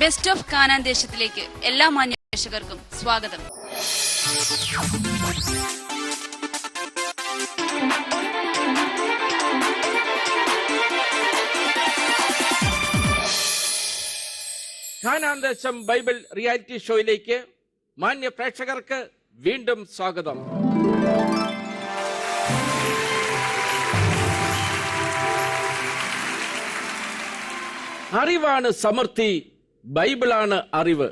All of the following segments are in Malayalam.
ബെസ്റ്റ് ഓഫ് കാനാൻ ദേശത്തിലേക്ക് എല്ലാ മാന്യ പ്രേക്ഷകർക്കും സ്വാഗതം. കാനാൻ ദേശം ബൈബിൾ റിയാലിറ്റി ഷോയിലേക്ക് മാന്യ പ്രേക്ഷകർക്ക് വീണ്ടും സ്വാഗതം. അറിവാണ് സമൃദ്ധി, ബൈബിളാണ് അറിവ്.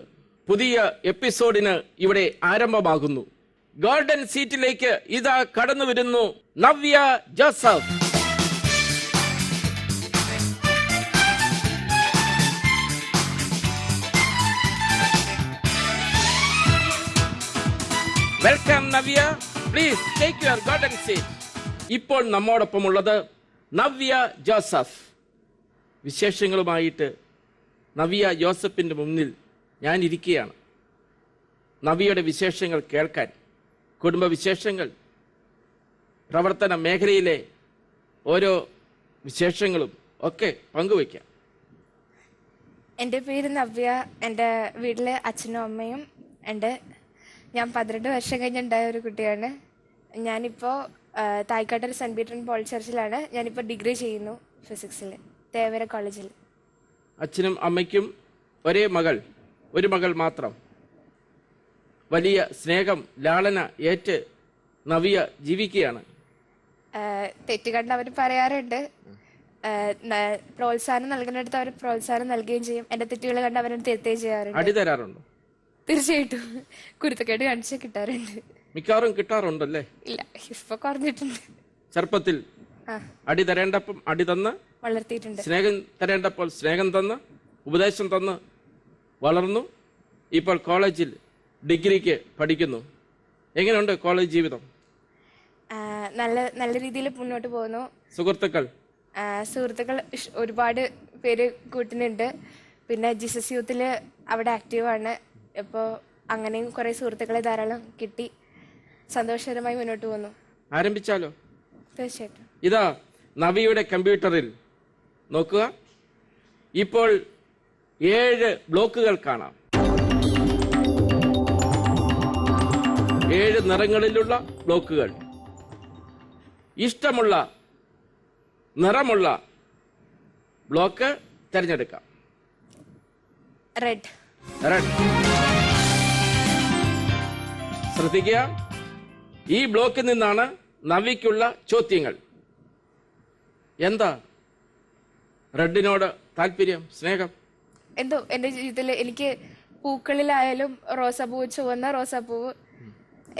പുതിയ എപ്പിസോഡിന് ഇവിടെ ആരംഭമാകുന്നു. ഗോൾഡൻ സീറ്റിലേക്ക് ഇതാ കടന്നു വരുന്നു Navya Joseph. Welcome Navya, please take your golden seat. ഇപ്പോൾ നമ്മോടൊപ്പമുള്ളത് നവ്യ ജോസഫ്. വിശേഷങ്ങളുമായിട്ട് നവ്യ ജോസഫിന്റെ മുന്നിൽ ഞാൻ ഇരിക്കുകയാണ്. നവ്യയുടെ വിശേഷങ്ങൾ കേൾക്കാൻ, കുടുംബവിശേഷങ്ങൾ, പ്രവർത്തന മേഖലയിലെ ഓരോ വിശേഷങ്ങളും ഒക്കെ പങ്കുവയ്ക്കാം. എൻ്റെ പേര് നവ്യ. എൻ്റെ വീട്ടിൽ അച്ഛനും അമ്മയും ഉണ്ട്. ഞാൻ 12 വർഷം കഴിഞ്ഞുണ്ടായ ഒരു കുട്ടിയാണ്. ഞാനിപ്പോൾ തായ്ക്കാട്ടൂർ സെൻറ്റ് പീറ്റർ പോൾ ചർച്ചിലാണ്. ഞാനിപ്പോൾ ഡിഗ്രി ചെയ്യുന്നു ഫിസിക്സിൽ, തേവര കോളേജിൽ. അച്ഛനും അമ്മയ്ക്കും ഒരേ മകൾ, ഒരു മകൾ മാത്രം. വലിയ സ്നേഹം, ലാളന ഏറ്റ് നവ്യ ജീവിക്കുകയാണ്. തെറ്റ് കണ്ട് അവർ പറയാറുണ്ട്. പ്രോത്സാഹനം നൽകുന്നിടത്ത് അവർ പ്രോത്സാഹനം നൽകുകയും ചെയ്യും. എൻ്റെ തെറ്റുകൾ കണ്ട് അവരെ തിരുത്തുകയും ചെയ്യാറുണ്ട്. അടി തരാറുണ്ടോ? തീർച്ചയായിട്ടും കുരുത്തക്കേട് കാണിച്ച് കിട്ടാറുണ്ട്. മിക്കവാറും കിട്ടാറുണ്ടല്ലേ? ഇല്ല, ഇപ്പൊ കുറഞ്ഞിട്ടുണ്ട്. ചെറുപ്പത്തിൽ അടി തരേണ്ടപ്പം അടി തന്ന് വളർത്തിയിട്ടുണ്ട്. സ്നേഹം തരേണ്ടപ്പോൾ സ്നേഹം തന്ന് ഉപദേശം തന്ന് വളർന്നു. ഇപ്പോൾ കോളേജിൽ ഡിഗ്രിക്ക് പഠിക്കുന്നു. എങ്ങനെയുണ്ട് കോളേജ് ജീവിതം? നല്ല രീതിയിൽ മുന്നോട്ട് പോകുന്നു. സുഹൃത്തുക്കൾ ഒരുപാട് പേര് കൂട്ടുന്നുണ്ട്. പിന്നെ ജീസസ് യൂത്തിൽ അവിടെ ആക്റ്റീവാണ്. ഇപ്പോൾ അങ്ങനെയും കുറെ സുഹൃത്തുക്കളെ ധാരാളം കിട്ടി. സന്തോഷകരമായി മുന്നോട്ട് പോകുന്നു. ആരംഭിച്ചാലോ? തീർച്ചയായിട്ടും. ഇതാ നവിയുടെ കമ്പ്യൂട്ടറിൽ നോക്കുക. ഇപ്പോൾ 7 ബ്ലോക്കുകൾ കാണാം. 7 നിറങ്ങളിലുള്ള ബ്ലോക്കുകൾ. ഇഷ്ടമുള്ള നിറമുള്ള ബ്ലോക്ക് തിരഞ്ഞെടുക്കാം. റെഡ്. ശ്രദ്ധിക്കുക, ഈ ബ്ലോക്കിൽ നിന്നാണ് നവിക്കുള്ള ചോദ്യങ്ങൾ. എന്താ റെഡിനോട് താല്പര്യം, സ്നേഹം? എന്തോ എൻ്റെ ജീവിതത്തിൽ എനിക്ക് പൂക്കളിലായാലും റോസാപ്പൂവ്, ചുവന്ന റോസാപ്പൂവ്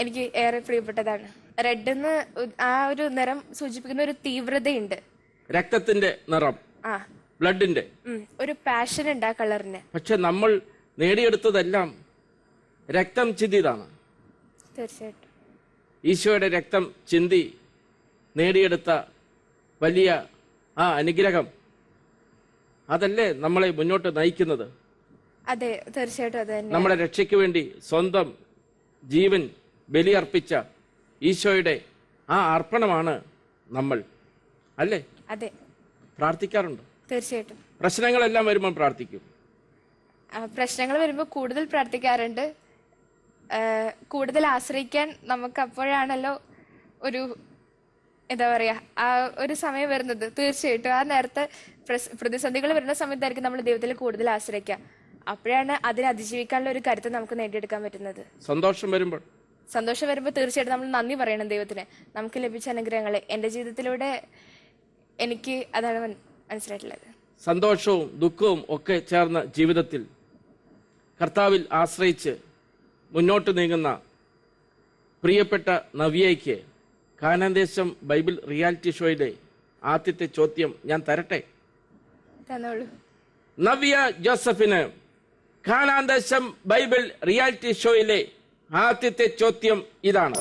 എനിക്ക് ഏറെ പ്രിയപ്പെട്ടതാണ്. റെഡിന്ന് ആ ഒരു നിറം സൂചിപ്പിക്കുന്ന ഒരു തീവ്രതയുണ്ട്. രക്തത്തിന്റെ നിറം, ബ്ലഡിന്റെ ഒരു പാഷൻ ഉണ്ട് ആ കളറിന്. പക്ഷെ നമ്മൾ നേടിയെടുത്തതെല്ലാം രക്തം ചിന്തിയതാണ്. തീർച്ചയായിട്ടും ഈശോയുടെ രക്തം ചിന്തി നേടിയെടുത്ത വലിയ ആ അനുഗ്രഹം, അതല്ലേ നമ്മളെ മുന്നോട്ട് നയിക്കുന്നത്? അതെ, തീർച്ചയായിട്ടും അത് തന്നെ. നമ്മുടെ രക്ഷയ്ക്ക് വേണ്ടി സ്വന്തം ജീവൻ ബലിയർപ്പിച്ച ഈശോയുടെ ആ അർപ്പണമാണ് നമ്മൾ, അല്ലേ? അതെ. പ്രാർത്ഥിക്കാറുണ്ട്? തീർച്ചയായിട്ടും. പ്രശ്നങ്ങളെല്ലാം വരുമ്പോൾ പ്രാർത്ഥിക്കും? പ്രശ്നങ്ങൾ വരുമ്പോൾ കൂടുതൽ പ്രാർത്ഥിക്കാറുണ്ട്. കൂടുതൽ ആശ്രയിക്കാൻ നമുക്ക് അപ്പോഴാണല്ലോ ഒരു എന്താ പറയാ ആ ഒരു സമയം വരുന്നത്. തീർച്ചയായിട്ടും ആ നേരത്തെ പ്രതിസന്ധികൾ വരുന്ന സമയത്തായിരിക്കും നമ്മൾ ദൈവത്തിൽ കൂടുതൽ ആശ്രയിക്കുക. അപ്പോഴാണ് അതിനെ അതിജീവിക്കാനുള്ള ഒരു കരുത്ത് നമുക്ക് നേടിയെടുക്കാൻ പറ്റുന്നത്. സന്തോഷം വരുമ്പോൾ തീർച്ചയായിട്ടും നമ്മൾ നന്ദി പറയണം ദൈവത്തിന്, നമുക്ക് ലഭിച്ച അനുഗ്രഹങ്ങളെ. എൻ്റെ ജീവിതത്തിലൂടെ എനിക്ക് അതാണ് മനസ്സിലായിട്ടുള്ളത്. സന്തോഷവും ദുഃഖവും ഒക്കെ ചേർന്ന ജീവിതത്തിൽ കർത്താവിൽ ആശ്രയിച്ച് മുന്നോട്ട് നീങ്ങുന്ന പ്രിയപ്പെട്ട നവ്യയ്ക്ക് കാനാൻ ദേശം ബൈബിൾ റിയാലിറ്റി ഷോയിലെ ആദ്യത്തെ ചോദ്യം ഞാൻ തരട്ടെ? തന്നോളൂ. നവ്യ ജോസഫിന് കാനാൻ ദേശം ബൈബിൾ റിയാലിറ്റി ഷോയിലെ ആദ്യത്തെ ചോദ്യം ഇതാണ്.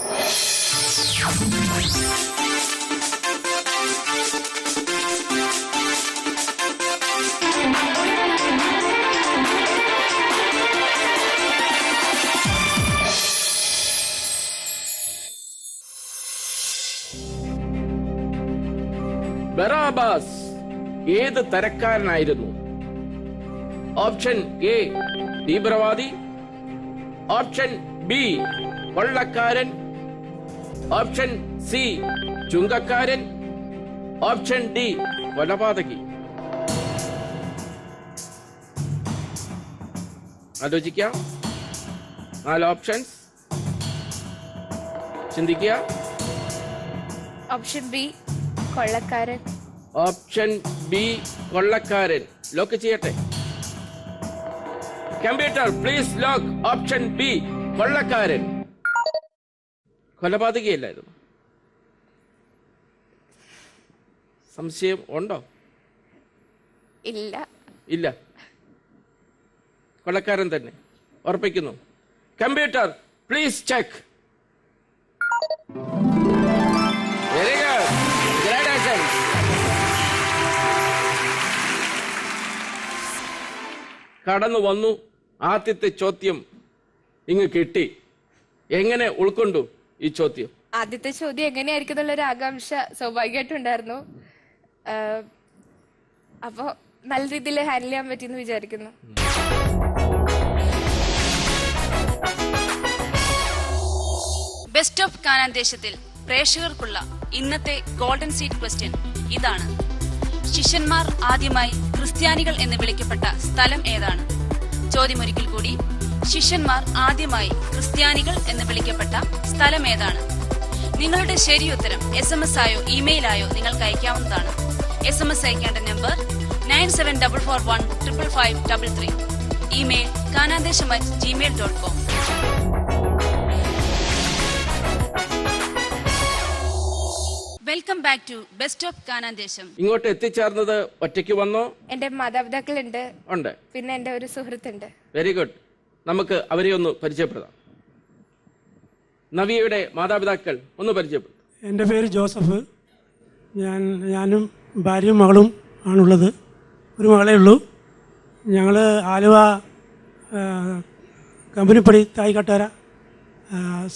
ബറാബാസ് ഏത് തരക്കാരനായിരുന്നു? ഓപ്ഷൻ എ തീവ്രവാദി. ഓപ്ഷൻ ബി കൊള്ളക്കാരൻ. ഓപ്ഷൻ സി ചുങ്കക്കാരൻ. ഓപ്ഷൻ ഡി കൊലപാതകി. ആലോചിക്കാം. 4 ഓപ്ഷൻസ്. ചിന്തിക്കുക. ഓപ്ഷൻ ബി കൊള്ളക്കാരൻ. ഓപ്ഷൻ ബി കൊള്ളക്കാരൻ. ലോക്ക് ചെയ്യട്ടെ. Computer please lock option B കൊള്ളക്കാരൻ. കൊലപാതകയല്ലായിരുന്നു. സംശയം ഉണ്ടോ? ഇല്ല. ഇല്ല, കൊള്ളക്കാരൻ തന്നെ. ഉറപ്പിക്കുന്നു. Computer please check. Very good. Graduation. കടന്നു വന്നു. ആദ്യത്തെ ചോദ്യം ഇങ്ങ് കിട്ടി. എങ്ങനെ ഉൾക്കൊണ്ടു ഈ ചോദ്യം? ആദ്യത്തെ ചോദ്യം എങ്ങനെയായിരിക്കും എന്നുള്ളൊരു ആകാംക്ഷ സ്വാഭാവികമായിട്ടുണ്ടായിരുന്നു. അപ്പോ നല്ല രീതിയിൽ ഹാൻഡിൽ ചെയ്യാൻ പറ്റിയെന്ന് വിചാരിക്കുന്നു. ബെസ്റ്റ് ഓഫ് കാനാൻ ദേശത്തിൽ പ്രേക്ഷകർക്കുള്ള ഇന്നത്തെ ഗോൾഡൻ സീഡ് ക്വസ്റ്റ്യൻ ഇതാണ്. ശിഷ്യന്മാർ ആദ്യമായി ക്രിസ്ത്യാനികൾ എന്ന് വിളിക്കപ്പെട്ട സ്ഥലം ഏതാണ്? ചോദ്യം ഒരിക്കൽ കൂടി. ശിഷ്യന്മാർ ആദ്യമായി ക്രിസ്ത്യാനികൾ എന്ന് വിളിക്കപ്പെട്ട സ്ഥലം ഏതാണ്? നിങ്ങളുടെ ശരിയുത്തരം SMS ആയോ ഇമെയിലായോ നിങ്ങൾക്ക് അയക്കാവുന്നതാണ്. SMS അയക്കേണ്ട number 9744155533. Email kanandesham@gmail.com. Welcome back to best of Kanan Desham. ഇങ്ങോട്ട് എത്തിച്ചേർന്നത് ഒറ്റയ്ക്ക് വന്നോ? എന്റെ മാതാപിതാക്കളുണ്ട്. ഉണ്ട്. പിന്നെ എന്റെ ഒരു സുഹൃത്തുണ്ട്. Very good. നമുക്ക് അവരെ ഒന്ന് പരിചയപ്പെടാം. നവിയയുടെ മാതാപിതാക്കൾ ഒന്ന് പരിചയപ്പെടും. എൻ്റെ പേര് ജോസഫ്. ഞാനും ഭാര്യയും മകളും ആണുള്ളത്. ഒരു മകളേ ഉള്ളൂ. ഞങ്ങൾ Aluva Companypadi Thayikkattara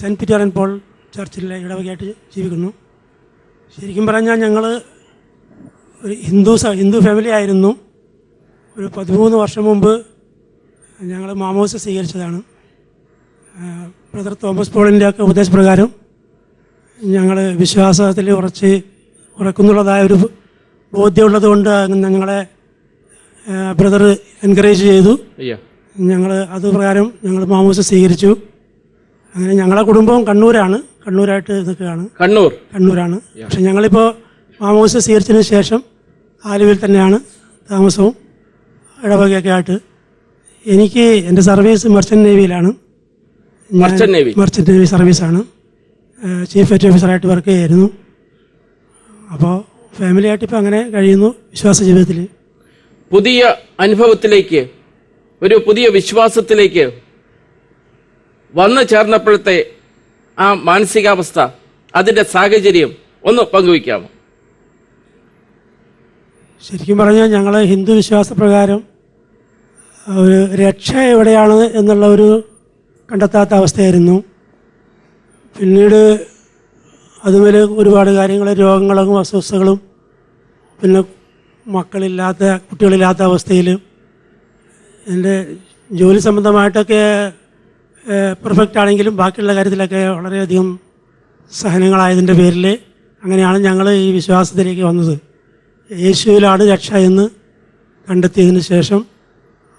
saint Peter and Paul ചർച്ചിലെ ഇടവകയായിട്ട് ജീവിക്കുന്നു. ശരിക്കും പറഞ്ഞാൽ ഞങ്ങൾ ഒരു ഹിന്ദു ഫാമിലി ആയിരുന്നു. ഒരു 13 വർഷം മുമ്പ് ഞങ്ങൾ മാമോദിസ സ്വീകരിച്ചതാണ്. ബ്രദർ തോമസ് പോളിൻ്റെ ഒക്കെ ഉപദേശപ്രകാരം ഞങ്ങൾ വിശ്വാസത്തിൽ ഉറക്കുന്നുള്ളതായ ഒരു ബോധ്യമുള്ളത് കൊണ്ട് ഞങ്ങളെ ബ്രദർ എൻകറേജ് ചെയ്തു. ഞങ്ങൾ അത് പ്രകാരം ഞങ്ങൾ മാമോദിസ സ്വീകരിച്ചു. അങ്ങനെ ഞങ്ങളെ കുടുംബം കണ്ണൂരായിട്ട് നിൽക്കുകയാണ്. കണ്ണൂരാണ്. പക്ഷെ ഞങ്ങളിപ്പോൾ മാമോദിസ സ്വീകരിച്ചതിന് ശേഷം ആലുവയിൽ തന്നെയാണ് താമസവും ഇടവകയൊക്കെ ആയിട്ട്. എനിക്ക് എൻ്റെ സർവീസ് മർച്ചൻ്റ് നേവിയിലാണ്. മർച്ചൻ്റ് നേവി സർവീസാണ്. ചീഫ് വെറ്റ് ഓഫീസറായിട്ട് വർക്ക് ചെയ്യായിരുന്നു. അപ്പോൾ ഫാമിലിയായിട്ട് ഇപ്പോൾ അങ്ങനെ കഴിയുന്നു. വിശ്വാസ ജീവിതത്തിൽ പുതിയ അനുഭവത്തിലേക്ക്, ഒരു പുതിയ വിശ്വാസത്തിലേക്ക് വന്നു ചേർന്നപ്പോഴത്തെ ആ മാനസികാവസ്ഥ, അതിന്റെ സാഹചര്യം ഒന്ന് പങ്കുവയ്ക്കാമോ? ശരിക്കും പറഞ്ഞാൽ ഞങ്ങൾ ഹിന്ദു വിശ്വാസപ്രകാരം ഒരു രക്ഷ എവിടെയാണ് എന്നുള്ള ഒരു കണ്ടെത്താത്ത അവസ്ഥയായിരുന്നു. പിന്നീട് അതുപോലെ ഒരുപാട് കാര്യങ്ങൾ, രോഗങ്ങളും അസ്വസ്ഥതകളും, പിന്നെ കുട്ടികളില്ലാത്ത അവസ്ഥയിൽ എൻ്റെ ജോലി സംബന്ധമായിട്ടൊക്കെ പെർഫെക്റ്റ് ആണെങ്കിലും ബാക്കിയുള്ള കാര്യത്തിലൊക്കെ വളരെയധികം സഹനങ്ങളായതിൻ്റെ പേരിൽ അങ്ങനെയാണ് ഞങ്ങൾ ഈ വിശ്വാസത്തിലേക്ക് വന്നത്. യേശുവിലാണ് രക്ഷ എന്ന് കണ്ടെത്തിയതിന് ശേഷം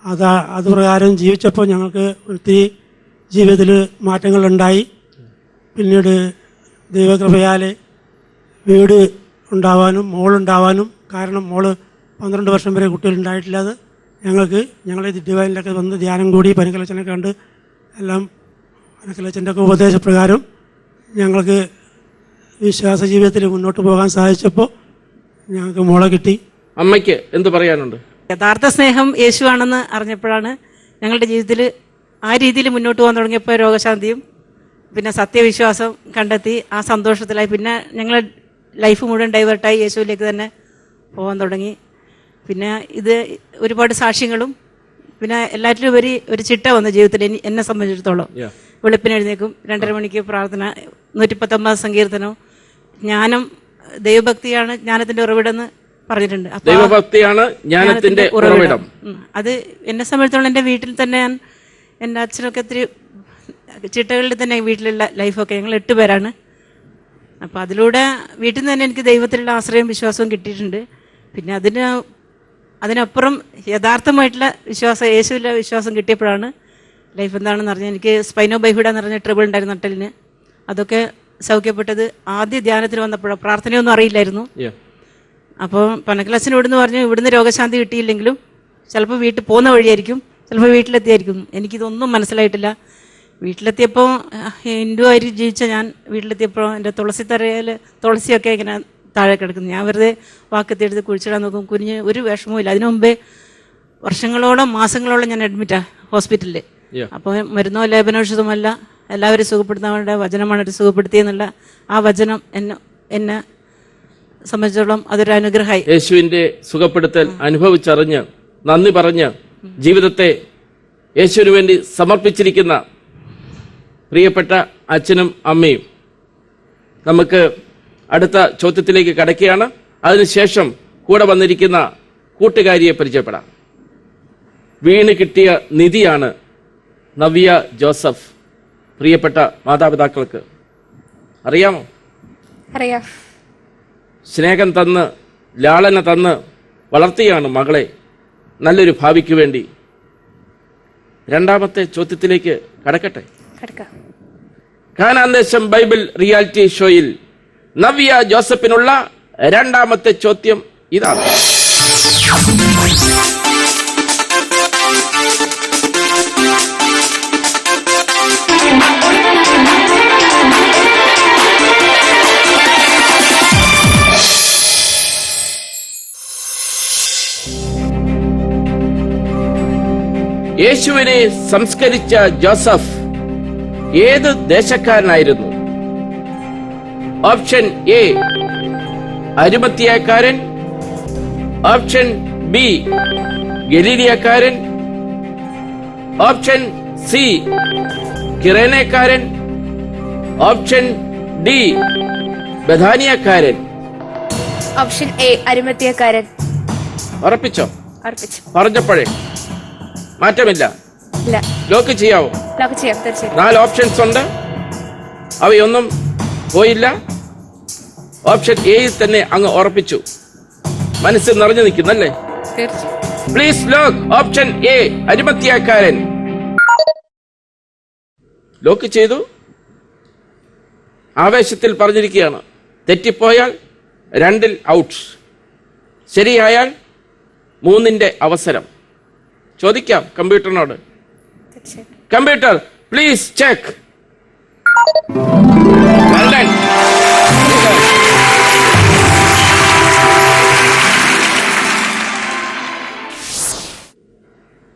അത് പ്രകാരം ജീവിച്ചപ്പോൾ ഞങ്ങൾക്ക് ഒത്തിരി ജീവിതത്തിൽ മാറ്റങ്ങളുണ്ടായി. പിന്നീട് ദൈവകൃപയാൽ വീട് ഉണ്ടാവാനും മോളുണ്ടാവാനും, കാരണം മോള് 12 വർഷം വരെ കുട്ടികളുണ്ടായിട്ടില്ലാതെ ഞങ്ങൾ ഡിവൈനിലൊക്കെ വന്ന് ധ്യാനം കൂടി പനിക്കലച്ചനെ കണ്ട് എല്ലാം പനിക്കലച്ചൻ്റെ ഒക്കെ ഉപദേശപ്രകാരം ഞങ്ങൾക്ക് വിശ്വാസ ജീവിതത്തിൽ മുന്നോട്ട് പോകാൻ സാധിച്ചപ്പോൾ ഞങ്ങൾക്ക് മോളെ കിട്ടി. അമ്മയ്ക്ക് എന്ത് പറയാനുണ്ട്? യഥാർത്ഥ സ്നേഹം യേശുവാണെന്ന് അറിഞ്ഞപ്പോഴാണ് ഞങ്ങളുടെ ജീവിതത്തിൽ ആ രീതിയിൽ മുന്നോട്ട് പോകാൻ തുടങ്ങിയപ്പോൾ രോഗശാന്തിയും പിന്നെ സത്യവിശ്വാസം കണ്ടെത്തി ആ സന്തോഷത്തിലായി. പിന്നെ ഞങ്ങൾ ലൈഫ് മുഴുവൻ ഡൈവേർട്ടായി യേശുവിലേക്ക് തന്നെ പോകാൻ തുടങ്ങി. പിന്നെ ഇത് ഒരുപാട് സാക്ഷ്യങ്ങളും പിന്നെ എല്ലാറ്റിലും ഉപരി ഒരു ചിട്ട വന്നു ജീവിതത്തിൽ. എന്നെ സംബന്ധിച്ചിടത്തോളം വെളുപ്പിന് എഴുന്നേക്കും, 2:30 മണിക്ക് പ്രാർത്ഥന, 119 സങ്കീർത്തനവും, ജ്ഞാനം, ദൈവഭക്തിയാണ് ജ്ഞാനത്തിൻ്റെ ഉറവിടെന്ന് പറഞ്ഞിട്ടുണ്ട്. അപ്പൊ ദൈവഭക്തിയാണ് ജ്ഞാനത്തിന്റെ ഉറവിടം. അത് എന്നെ സംബന്ധിച്ചോളം എൻ്റെ വീട്ടിൽ തന്നെ ഞാൻ, എൻ്റെ അച്ഛനൊക്കെ ഒത്തിരി ചിട്ടകളിൽ തന്നെ വീട്ടിലുള്ള ലൈഫൊക്കെ, ഞങ്ങൾ 8 പേരാണ്. അപ്പോൾ അതിലൂടെ വീട്ടിൽ നിന്ന് തന്നെ എനിക്ക് ദൈവത്തിലുള്ള ആശ്രയവും വിശ്വാസവും കിട്ടിയിട്ടുണ്ട്. പിന്നെ അതിനപ്പുറം യഥാർത്ഥമായിട്ടുള്ള വിശ്വാസം, യേശുവിലെ വിശ്വാസം കിട്ടിയപ്പോഴാണ് ലൈഫ് എന്താണെന്ന് അറിഞ്ഞാൽ, എനിക്ക് സ്പൈനോ ബൈഫിഡ എന്ന് പറഞ്ഞ ട്രബിൾ ഉണ്ടായിരുന്നു നട്ടലിന്. അതൊക്കെ സൗഖ്യപ്പെട്ടത് ആദ്യ ധ്യാനത്തിന് വന്നപ്പോഴാണ്. പ്രാർത്ഥനയൊന്നും അറിയില്ലായിരുന്നു. അപ്പോൾ പനക്കലച്ഛൻ ഇവിടുന്ന് പറഞ്ഞു, ഇവിടുന്ന് രോഗശാന്തി കിട്ടിയില്ലെങ്കിലും ചിലപ്പോൾ വീട്ടിൽ പോകുന്ന വഴിയായിരിക്കും, ചിലപ്പോൾ വീട്ടിലെത്തിയായിരിക്കും. എനിക്കിതൊന്നും മനസ്സിലായിട്ടില്ല. വീട്ടിലെത്തിയപ്പോൾ ഹിന്ദു ആയിട്ട് ജീവിച്ച ഞാൻ വീട്ടിലെത്തിയപ്പോൾ എൻ്റെ തുളസിത്തറയിൽ തുളസിയൊക്കെ ഇങ്ങനെ താഴെ കിടക്കുന്നു. ഞാൻ വെറുതെ വാക്കത്തെടുത്ത് കുഴിച്ചിടാൻ നോക്കും. കുഞ്ഞ് ഒരു വിഷമവും ഇല്ല. അതിനു മുമ്പേ വർഷങ്ങളോളം മാസങ്ങളോളം ഞാൻ അഡ്മിറ്റാണ് ഹോസ്പിറ്റലിൽ. അപ്പോൾ മരുന്നോ ലേപനൌഷധമല്ല, എല്ലാവരും സുഖപ്പെടുത്താൻ വചനമാണ് സുഖപ്പെടുത്തിയെന്നുള്ള ആ വചനം എന്നെ സംബന്ധിച്ചോളം അതൊരു അനുഗ്രഹമായി. യേശുവിന്റെ സുഖപ്പെടുത്തൽ അനുഭവിച്ചറിഞ്ഞ് നന്ദി പറഞ്ഞ് ജീവിതത്തെ യേശുവിന് വേണ്ടി സമർപ്പിച്ചിരിക്കുന്ന പ്രിയപ്പെട്ട അച്ഛനും അമ്മയും, നമുക്ക് അടുത്ത ചോദ്യത്തിലേക്ക് കടക്കുകയാണ്. അതിനുശേഷം കൂടെ വന്നിരിക്കുന്ന കൂട്ടുകാരിയെ പരിചയപ്പെടാം. വീണ് കിട്ടിയ നിധിയാണ് നവ്യ ജോസഫ്. പ്രിയപ്പെട്ട മാതാപിതാക്കൾക്ക് അറിയാമോ? അറിയാം. സ്നേഹം തന്ന് ലാളന തന്ന് വളർത്തിയാണ് മകളെ നല്ലൊരു ഭാവിക്ക് വേണ്ടി. രണ്ടാമത്തെ ചോദ്യത്തിലേക്ക് കടക്കട്ടെ. കാനാൻ ദേശം ബൈബിൾ റിയാലിറ്റി ഷോയിൽ നവ്യ ജോസഫിനുള്ള രണ്ടാമത്തെ ചോദ്യം ഇതാണ്. യേശുവിനെ സംസ്കരിച്ച ജോസഫ് ഏത് ദേശക്കാരനായിരുന്നു? ഓപ്ഷൻ എ അരിമത്തിയാക്കാരൻ, ഓപ്ഷൻ ബി ഗലീലിയക്കാരൻ, ഓപ്ഷൻ സി കിറേനക്കാരൻ, ഓപ്ഷൻ ഡി ബഥാനിയക്കാരൻ. ഓപ്ഷൻ എ അരിമത്തിയക്കാരൻ. ഉറപ്പിച്ചോ? ഉറപ്പിച്ചു. പറഞ്ഞപ്പോഴേ മാറ്റമില്ല. ഇല്ല. ലോക്ക് ചെയ്യാവോ? ലോക്ക് ചെയ്യാം, തീർച്ചയായും. 4 ഓപ്ഷൻസ് ഉണ്ട്, അവയൊന്നും പോയില്ല. ഓപ്ഷൻ എയിൽ തന്നെ അങ്ങ് ഉറപ്പിച്ചു, മനസ്സിൽ നിറഞ്ഞു നിൽക്കുന്നല്ലേ? തീർച്ചയായും. പ്ലീസ് ലോക്ക് ഓപ്ഷൻ എ അരിമത്തിയാക്കാരൻ. ലോക്ക് ചെയ്തു. ആവേശത്തിൽ പറഞ്ഞിരിക്കുകയാണ്, തെറ്റിപ്പോയാൽ 2ൽ ഔട്ട്, ശരിയായാൽ 3ന്റെ അവസരം. ചോദിക്കാം കമ്പ്യൂട്ടറിനോട്. Computer please check.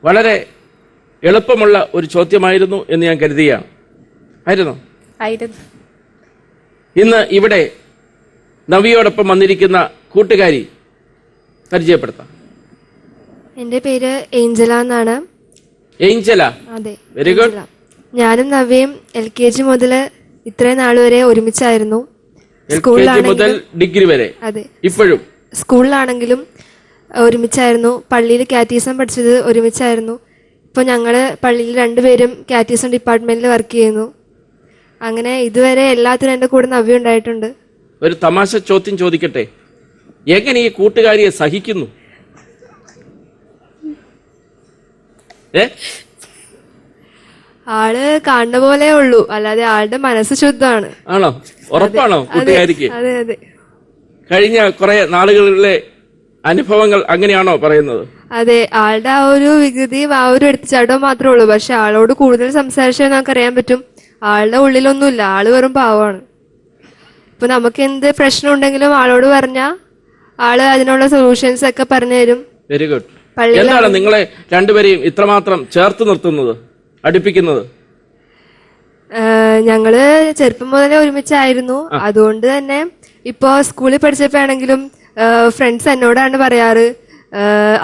വളരെ എളുപ്പമുള്ള ഒരു ചോദ്യമായിരുന്നു എന്ന് ഞാൻ കരുതുകയാണ്. ആയിരുന്നു. ഇന്ന് ഇവിടെ നവിയോടൊപ്പം വന്നിരിക്കുന്ന കൂട്ടുകാരി പരിചയപ്പെടുത്താം. എന്റെ പേര് ഏഞ്ചല എന്നാണ്. ഏഞ്ചല. അതെ, വെരി ഗുഡ്. ഞാനും നവ്യയും LKG മുതൽ ഇത്രയും നാൾ വരെ ഒരുമിച്ചായിരുന്നു. മുതൽ ഡിഗ്രി വരെ. അതെ, ഇപ്പോഴും സ്കൂളിലാണെങ്കിലും ഒരുമിച്ചായിരുന്നു. പള്ളിയിൽ കാറ്റീസം പഠിച്ചത് ഒരുമിച്ചായിരുന്നു. ഇപ്പൊ ഞങ്ങള് പള്ളിയിൽ 2 പേരും കാറ്റീസം ഡിപ്പാർട്ട്മെന്റിൽ വർക്ക് ചെയ്യുന്നു. അങ്ങനെ ഇതുവരെ എല്ലാത്തിനും എന്റെ കൂടെ നവ്യ ഉണ്ടായിട്ടുണ്ട്. ഒരു തമാശ ചോദ്യം ചോദിക്കട്ടെ, എങ്ങനെ ഈ കൂട്ടുകാരിയെ സഹിക്കുന്നു? ആള് കാണുന്ന പോലെ ഉള്ളൂ, അല്ലാതെ ആളുടെ മനസ്സ് ശുദ്ധമാണ്. ആണോ? ഉറപ്പാണോ കൂട്ടുകാരിക്ക്? അതെ അതെ. കഴിഞ്ഞ കുറെ നാളുകളിലെ അനുഭവങ്ങൾ അങ്ങനെയാണോ പറയുന്നത്? അതെ, ആളുടെ ആ ഒരു വികൃതിയും ആ ഒരു എടുത്തുചാട്ടവും മാത്രമേ ഉള്ളൂ. പക്ഷെ ആളോട് കൂടുതൽ സംസാരിച്ചാൽ നമുക്ക് അറിയാൻ പറ്റും ആളുടെ ഉള്ളിലൊന്നുമില്ല, ആള് വെറും പാവമാണ്. ഇപ്പൊ നമുക്ക് എന്ത് പ്രശ്നം ഉണ്ടെങ്കിലും ആളോട് പറഞ്ഞാൽ ആള് അതിനുള്ള സൊല്യൂഷൻസ് ഒക്കെ പറഞ്ഞു തരും. Very good. എന്താണ് നിങ്ങളെ രണ്ടുപേരെയും ഇത്രമാത്രം ചേർത്ത് നിർത്തുന്നത്, അടുപ്പിക്കുന്നത്? ഞങ്ങള് ചെറുപ്പം മുതലേ ഒരുമിച്ചായിരുന്നു. അതുകൊണ്ട് തന്നെ ഇപ്പൊ സ്കൂളിൽ പഠിച്ചപ്പോഴാണെങ്കിലും ഫ്രണ്ട്സ് എന്നോടാണ് പറയാറ്,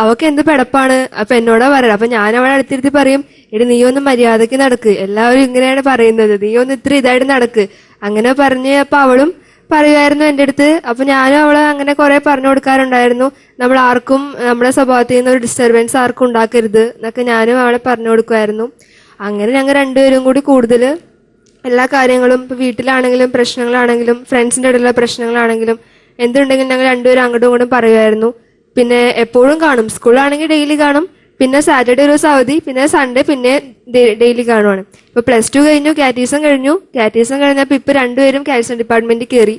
അവക്ക് എന്ത് പെടപ്പാണ്, അപ്പൊ എന്നോടാ പറയാറ്. അപ്പൊ ഞാൻ അവളെ അടുത്തിരുത്തി പറയും, എടി നീ ഒന്ന് മര്യാദക്ക് നടക്ക്, എല്ലാവരും ഇങ്ങനെയാണ് പറയുന്നത്, നീ ഒന്ന് ഇത്ര ഇതായിട്ട് നടക്ക്. അങ്ങനെ പറഞ്ഞ് അപ്പൊ അവളും പറയുമായിരുന്നു എൻ്റെ അടുത്ത്. അപ്പൊ ഞാനും അവളെ അങ്ങനെ കുറെ പറഞ്ഞു കൊടുക്കാറുണ്ടായിരുന്നു. നമ്മൾ ആർക്കും നമ്മുടെ സ്വഭാവത്തിൽ നിന്ന് ഒരു ഡിസ്റ്റർബൻസ് ആർക്കും ഉണ്ടാക്കരുത് എന്നൊക്കെ ഞാനും അവളെ പറഞ്ഞു കൊടുക്കുമായിരുന്നു. അങ്ങനെ ഞങ്ങൾ രണ്ടുപേരും കൂടി കൂടുതൽ എല്ലാ കാര്യങ്ങളും, ഇപ്പൊ വീട്ടിലാണെങ്കിലും പ്രശ്നങ്ങളാണെങ്കിലും ഫ്രണ്ട്സിന്റെ ഇടയിലുള്ള പ്രശ്നങ്ങളാണെങ്കിലും എന്തുണ്ടെങ്കിലും ഞങ്ങൾ രണ്ടുപേരും അങ്ങോട്ടും ഇങ്ങോട്ടും പറയുമായിരുന്നു. പിന്നെ എപ്പോഴും കാണും, സ്കൂളാണെങ്കിൽ ഡെയിലി കാണും, പിന്നെ സാറ്റർഡേ ഒരു അവധി, പിന്നെ സൺഡേ പിന്നെ ഡെയിലി കാണുവാണ്. ഇപ്പൊ +2 കഴിഞ്ഞു, കാറ്റീസം കഴിഞ്ഞപ്പോ ഇപ്പൊ രണ്ടുപേരും കാൽസ്യം ഡിപ്പാർട്ട്മെന്റിൽ കയറി.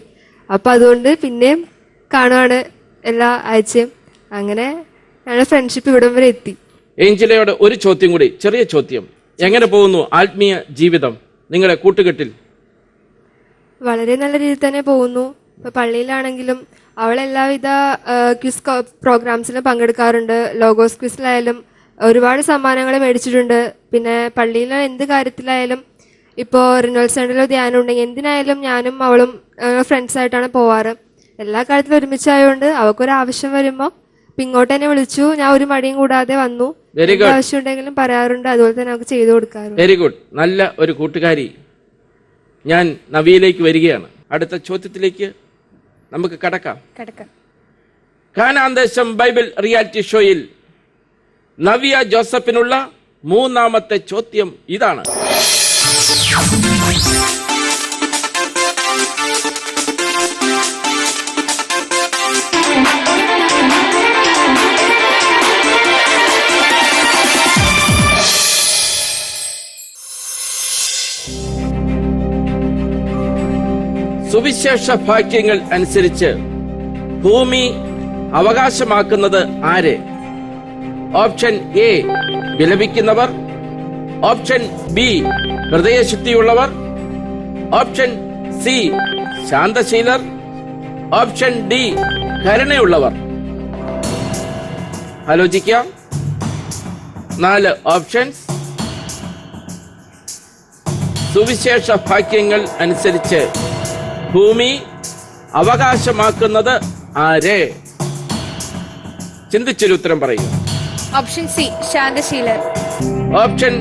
അപ്പൊ അതുകൊണ്ട് പിന്നെയും കാണുവാണ് എല്ലാ ആഴ്ചയും. അങ്ങനെ ഞങ്ങളുടെ ഫ്രണ്ട്ഷിപ്പ് ഇവിടം വരെ എത്തി. ഏഞ്ചലയോട് ഒരു ചോദ്യം കൂടി, ചെറിയ ചോദ്യം. എങ്ങനെ പോകുന്നു ആത്മീയ ജീവിതം നിങ്ങളുടെ കൂട്ടുകെട്ടിൽ? വളരെ നല്ല രീതിയിൽ തന്നെ പോകുന്നു. ഇപ്പൊ പള്ളിയിലാണെങ്കിലും അവൾ എല്ലാവിധ ക്വിസ് പ്രോഗ്രാംസിലും പങ്കെടുക്കാറുണ്ട്. ലോഗോസ് ക്വിസിലായാലും ഒരുപാട് സമ്മാനങ്ങൾ മേടിച്ചിട്ടുണ്ട്. പിന്നെ പള്ളിയിലെ എന്ത് കാര്യത്തിലായാലും, ഇപ്പോൾ റിനോൾ സെന്ററിലോ ധ്യാനം ഉണ്ടെങ്കിൽ എന്തിനായാലും ഞാനും അവളും ഫ്രണ്ട്സായിട്ടാണ് പോവാറ്. എല്ലാ കാര്യത്തിലും ഒരുമിച്ചായതുകൊണ്ട് അവൾക്കൊരു ആവശ്യം വരുമ്പോൾ ഇങ്ങോട്ട് തന്നെ വിളിച്ചു, ഞാൻ ഒരു മടിയും കൂടാതെ വന്നു. ആവശ്യം ഉണ്ടെങ്കിലും പറയാറുണ്ട്, അതുപോലെ തന്നെ നമുക്ക് ചെയ്തു കൊടുക്കാറുണ്ട്. വെരി ഗുഡ്, നല്ല ഒരു കൂട്ടുകാരി. ഞാൻ നവിയിലേക്ക് വരികയാണ്. അടുത്ത ചോദ്യത്തിലേക്ക് നമുക്ക് കടക്കാം. കാനാന്തേശം ബൈബിൾ റിയാലിറ്റി ഷോയിൽ നവ്യ ജോസഫിനുള്ള മൂന്നാമത്തെ ചോദ്യം ഇതാണ്. സുവിശേഷ ഭാഗ്യങ്ങൾ അനുസരിച്ച് ഭൂമി അവകാശമാക്കുന്നത് ആര്? ഓപ്ഷൻ എ വിലപിക്കുന്നവർ, ഓപ്ഷൻ ബി ഹൃദയശുദ്ധിയുള്ളവർ, ഓപ്ഷൻ സി ശാന്തശീലർ, ഓപ്ഷൻ ഡി കരുണയുള്ളവർ. ആലോചിക്കാം. 4 ഓപ്ഷൻസ്. സുവിശേഷ ഭാഗ്യങ്ങൾ അനുസരിച്ച് ഭൂമി അവകാശമാക്കുന്നത് ആര്? ചിന്തിച്ചൊരു ഉത്തരം പറയുക. ഓപ്ഷൻ സി ശാന്തശീലർ. ഓപ്ഷൻ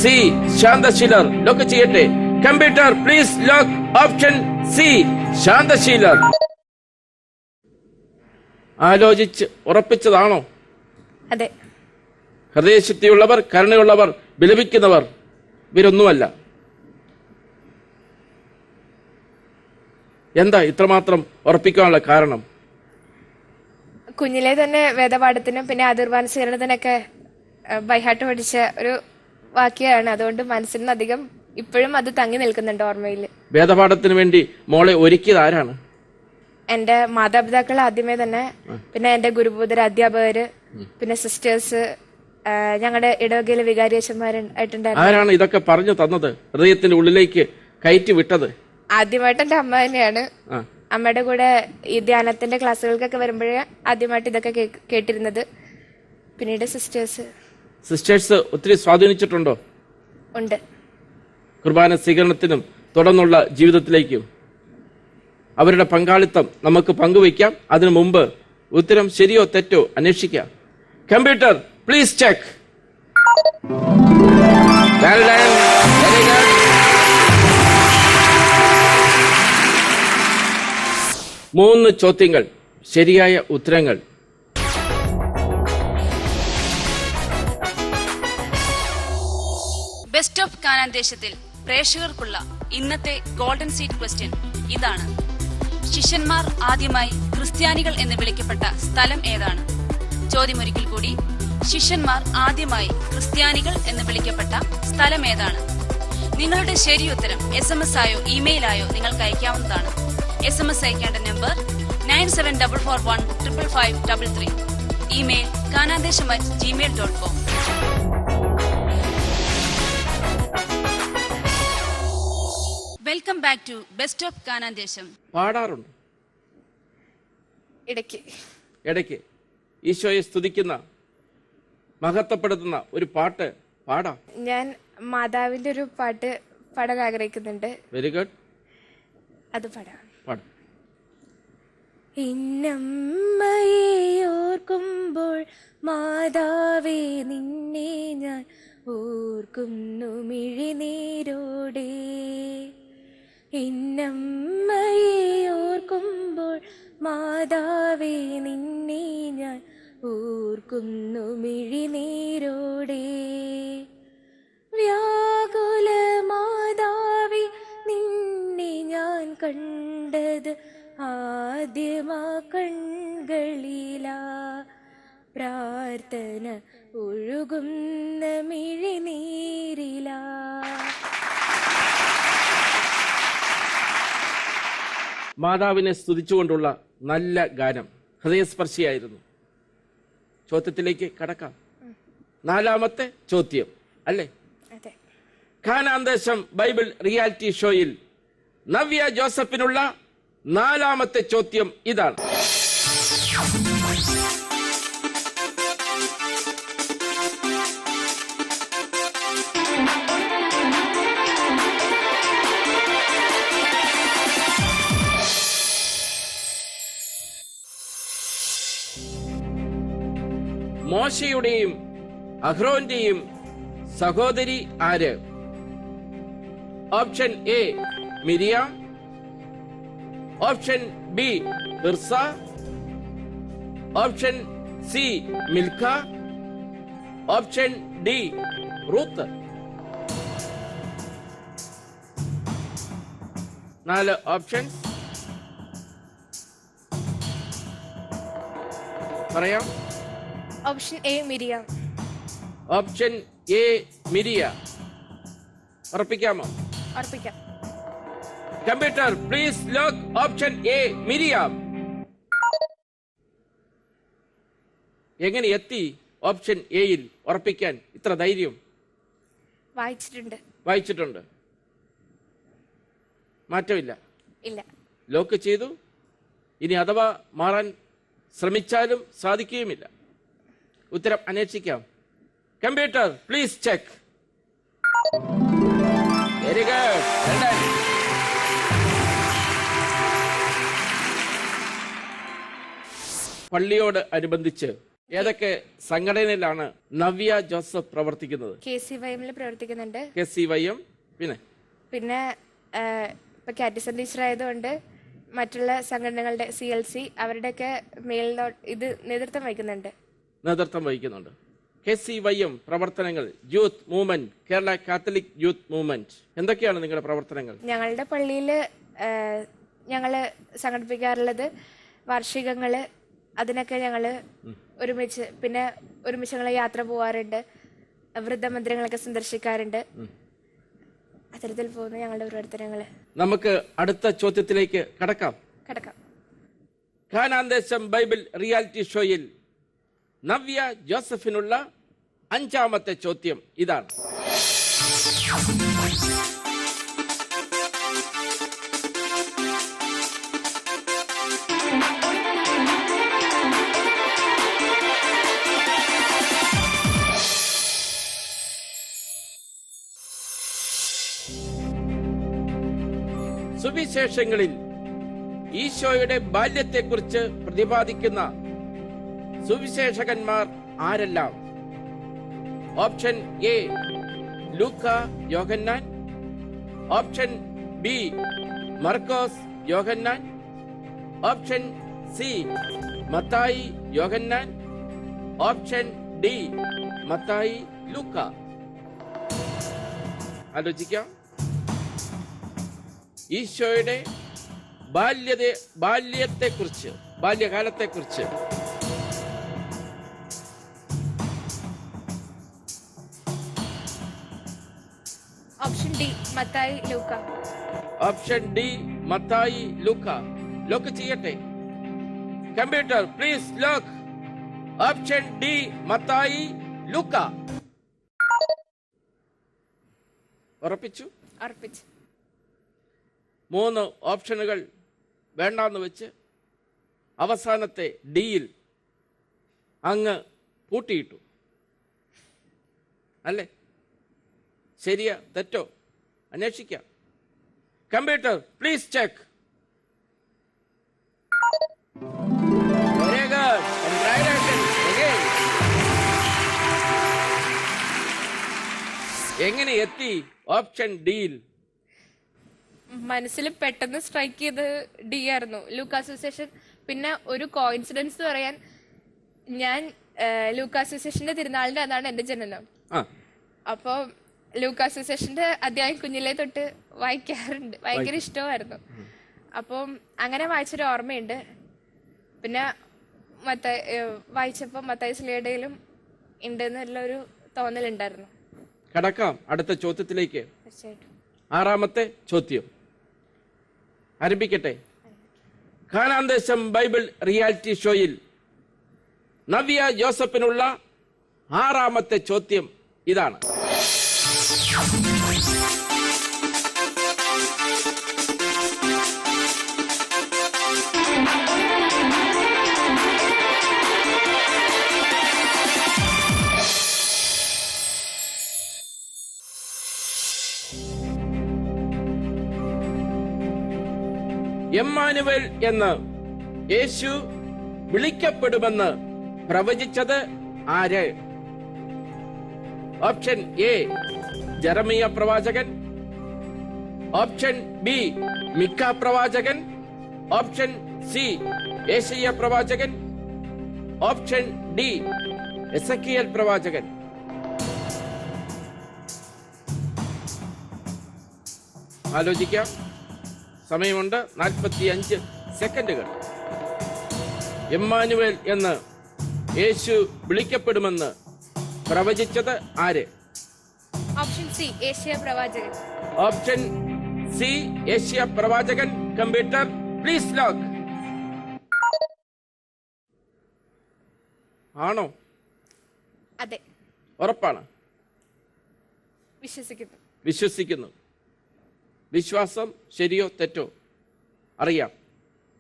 സി ശാന്തശീലർ. ലോക്ക് ചെയ്യട്ടെ. Computer please lock option C ശാന്തശീലർ. ആലോചിച്ച് ഉറപ്പിച്ചതാണോ? അതെ. ഹൃദയശുദ്ധിയുള്ളവർ, കരുണയുള്ളവർ, വിലപിക്കുന്നവർ ഇവരൊന്നുമല്ല. എന്താ ഇത്രമാത്രം ഉറപ്പിക്കാനുള്ള കാരണം? കുഞ്ഞിലെ തന്നെ വേദപാഠത്തിനും പിന്നെ അതിർവാനുസരണത്തിനൊക്കെ ബൈഹാർട്ട് പഠിച്ച ഒരു വാക്യമാണ്. അതുകൊണ്ട് മനസ്സിൽ നിന്ന് അധികം ഇപ്പോഴും അത് തങ്ങി നിൽക്കുന്നുണ്ട് ഓർമ്മയിൽ. വേദപാഠത്തിന് വേണ്ടി മോളെ ഒരുക്കിയത് ആരാണ്? എന്റെ മാതാപിതാക്കൾ ആദ്യമേ തന്നെ, പിന്നെ എന്റെ ഗുരുബോധര അധ്യാപകര്, പിന്നെ സിസ്റ്റേഴ്സ്, ഞങ്ങളുടെ ഇടവകയിലെ വികാരിയച്ഛന്മാരായിട്ടുണ്ടായിരുന്നു. ആരാണ് ഇതൊക്കെ പറഞ്ഞു തന്നത്, ഹൃദയത്തിന്റെ ഉള്ളിലേക്ക് കയറ്റി വിട്ടത്? ആദ്യമായിട്ട് എന്റെ അമ്മ തന്നെയാണ്. അമ്മയുടെ കൂടെ ഈ ധ്യാനത്തിന്റെ ക്ലാസ്സുകൾക്കൊക്കെ വരുമ്പോഴേ ആദ്യമായിട്ട് ഇതൊക്കെ കേട്ടിരുന്നത്. പിന്നീട് സിസ്റ്റേഴ്സ് ഒത്തിരി സ്വാധീനിച്ചിട്ടുണ്ടോ? ഉണ്ട്. കുർബാന സ്വീകരണത്തിനും തുടർന്നുള്ള ജീവിതത്തിലേക്കും അവരുടെ പങ്കാളിത്തം നമുക്ക് പങ്കുവയ്ക്കാം. അതിനു മുമ്പ് ഉത്തരം ശരിയോ തെറ്റോ അന്വേഷിക്കാം. Computer please check. 3 ചോദ്യങ്ങൾ, ശരിയായ ഉത്തരങ്ങൾ. ബെസ്റ്റ് ഓഫ് കാനാന്തേശത്തിൽ പ്രേക്ഷകർക്കുള്ള ഇന്നത്തെ ഗോൾഡൻ സീഡ് ക്വസ്റ്റ്യൻ ഇതാണ്. ശിഷ്യന്മാർ ആദ്യമായി ക്രിസ്ത്യാനികൾ എന്ന് വിളിക്കപ്പെട്ട സ്ഥലം ഏതാണ്? ചോദ്യമൊരിക്കൽ കൂടി. ശിഷ്യന്മാർ ആദ്യമായി ക്രിസ്ത്യാനികൾ എന്ന് വിളിക്കപ്പെട്ട സ്ഥലം ഏതാണ്? നിങ്ങളുടെ ശരിയുത്തരം SMS ആയോ ഇമെയിലായോ നിങ്ങൾക്ക് അയക്കാവുന്നതാണ്. SMS അയക്കേണ്ട number 9744155533. Email kanandesham@gmail.com. Welcome back to best of Kanandesham. പാടാറുണ്ട് ഇടയ്ക്ക് ഈശോയെ സ്തുതിക്കുന്ന, മഹത്വപ്പെടുത്തുന്ന ഒരു പാട്ട് പാടാം. ഞാൻ മാതാവിന്റെ ഒരു പാട്ട് പാടാൻ ആഗ്രഹിക്കുന്നുണ്ട്. വെരി ഗുഡ്, അത് പാടാം. എന്നമ്മയെ ഓർക്കുമ്പോൾ മാതാവേ നിന്നെ ഞാൻ ഓർക്കുന്നു മിഴിനീരോടെ. എന്നമ്മയെ കണ്ടത് ആദ്യമാ കൺകളിലാ, പ്രാർത്ഥന ഒഴുകുന്ന മിഴിനീരിലാ. മാതാവിനെ സ്തുതിച്ചുകൊണ്ടുള്ള നല്ല ഗാനം ഹൃദയസ്പർശിയായിരുന്നു. ചോദ്യത്തിലേക്ക് കടക്കാം. 4ാമത്തെ ചോദ്യം അല്ലേ? അതെ. ഖാനാന്തേശം ബൈബിൾ റിയാലിറ്റി ഷോയിൽ നവ്യ ജോസഫിനുള്ള 4ാമത്തെ ചോദ്യം ഇതാണ്. മോശയുടെയും അഹ്റോന്റെയും സഹോദരി ആര്? Option A Miriam, option B ഹിർസ, option C Milcah, option D Ruth. 4 options പറയാം. Option A Miriam. Option A മിരിയ. ഉറപ്പിക്കാമോ? ഉറപ്പിക്കാം. Computer please lock option A Miriam. എങ്ങനെ എത്തി ഓപ്ഷൻ എയിൽ ഉറപ്പിക്കാൻ ഇത്ര ധൈര്യം? വായിച്ചിട്ടുണ്ട്. മാറ്റമില്ല. ഇല്ല. ലോക്ക് ചെയ്തു. ഇനി അഥവാ മാറാൻ ശ്രമിച്ചാലും സാധിക്കുകയുമില്ല. ഉത്തരം അന്വേഷിക്കാം. Computer please check. Very good. പള്ളിയോട് അനുബന്ധിച്ച് ഏതൊക്കെ സംഘടനയിലാണ് നവ്യ ജോസഫ് പ്രവർത്തിക്കുന്നത്? KCYM പ്രവർത്തിക്കുന്നുണ്ട്. KCYM, പിന്നെ ഇപ്പൊ കാറ്റഗറി ടീച്ചർ ആയതുകൊണ്ട് മറ്റുള്ള സംഘടനകളുടെ CLC അവരുടെയൊക്കെ ഇത് നേതൃത്വം വഹിക്കുന്നുണ്ട്. KCYM പ്രവർത്തനങ്ങൾ, youth movement, Kerala Catholic youth movement, എന്തൊക്കെയാണ് നിങ്ങളുടെ പ്രവർത്തനങ്ങൾ? ഞങ്ങളുടെ പള്ളിയില് ഞങ്ങള് സംഘടിപ്പിക്കാറുള്ളത് വാർഷികങ്ങള്, അതിനൊക്കെ ഞങ്ങള് ഒരുമിച്ച് ഞങ്ങൾ യാത്ര പോവാറുണ്ട്, വൃദ്ധമന്ദിരങ്ങളൊക്കെ സന്ദർശിക്കാറുണ്ട്. അത്തരത്തിൽ പോകുന്ന ഞങ്ങളുടെ പ്രവർത്തനങ്ങള്. നമുക്ക് അടുത്ത ചോദ്യത്തിലേക്ക് കടക്കാം. ഖാനാന്തേശം ബൈബിൾ റിയാലിറ്റി ഷോയിൽ നവ്യ ജോസഫിനുള്ള 5ാമത്തെ ചോദ്യം ഇതാണ്. സുവിശേഷങ്ങളിൽ ഈശോയുടെ ബാല്യത്തെക്കുറിച്ച് പ്രതിപാദിക്കുന്ന സുവിശേഷകന്മാർ ആരെല്ലാം? Option A Luka Yohannan, option B Markose Yohannan, option C Mathai Yohannan, option D Mathai Luka. ആലോചിക്കാം. ഈശോയുടെ ബാല്യകാലത്തെക്കുറിച്ച് option D Mathai Luka. Option D Mathai Luka. Lock ചെയ്യട്ടെ. Computer please lock option D Mathai Luka. ഉറപ്പിച്ചു. 3 ഓപ്ഷനുകൾ വേണ്ടാന്ന് വെച്ച് അവസാനത്തെ ഡിയിൽ അങ്ങ് പൂട്ടിയിട്ടു അല്ലേ? ശരിയാ തെറ്റോ അന്വേഷിക്കാം. Computer please check. Very good. Congratulations again. എങ്ങനെ എത്തി ഓപ്ഷൻ ഡിയിൽ? മനസ്സിൽ പെട്ടെന്ന് സ്ട്രൈക്ക് ചെയ്ത് ഡി ആയിരുന്നു, ലൂക്കാ സുവിശേഷൻ. പിന്നെ ഒരു കോയിൻസിഡൻസ് പറയാൻ, ഞാൻ ലൂക്കാ സുവിശേഷന്റെ തിരുനാളിന്റെ അതാണ് എന്റെ ജനനം. അപ്പൊ ലൂക്കാ സുവിശേഷന്റെ അധ്യായം കുഞ്ഞിലെ തൊട്ട് വായിക്കാറുണ്ട്, ഭയങ്കര ഇഷ്ടമായിരുന്നു. അപ്പം അങ്ങനെ വായിച്ചൊരു ഓർമ്മയുണ്ട്. പിന്നെ വായിച്ചപ്പോൾ മത്തായി സ്ലീഹയുടെയിലും ഉണ്ടെന്നുള്ളൊരു തോന്നലുണ്ടായിരുന്നു. കടക്കാം അടുത്ത ചോദ്യത്തിലേക്ക്. തീർച്ചയായിട്ടും. 6ാമത്തെ ചോദ്യം ആരംഭിക്കട്ടെ. കാനാൻ ദേശം ബൈബിൾ റിയാലിറ്റി ഷോയിൽ നവ്യ ജോസഫിനുള്ള 6ാമത്തെ ചോദ്യം ഇതാണ്. എമ്മാനുവേൽ എന്ന് യേശു വിളിക്കപ്പെടുമെന്ന് പ്രവചിച്ചത് ആര്? ഓപ്ഷൻ എ ജെറമിയ പ്രവാചകൻ, ഓപ്ഷൻ ബി മിക്ക പ്രവാചകൻ, ഓപ്ഷൻ സി യേശയ്യ പ്രവാചകൻ, ഓപ്ഷൻ ഡി എസക്കിയേൽ പ്രവാചകൻ. ആലോചിക്കാം, സമയമുണ്ട് 45 സെക്കൻഡുകൾ. എമ്മാനുവേൽ എന്ന് യേശു വിളിക്കപ്പെടുമെന്ന് പ്രവചിച്ചത് ആര്? ഓപ്ഷൻ സി യേശയ്യ പ്രവാചകൻ. ഓപ്ഷൻ സി യേശയ്യ പ്രവാചകൻ. Computer please lock. ആണോ? അതെ. ഉറപ്പാണ്? വിശ്വസിക്കുന്നു. വിശ്വസിക്കുന്നു. വിശ്വാസം ശരിയോ തെറ്റോ അറിയാം.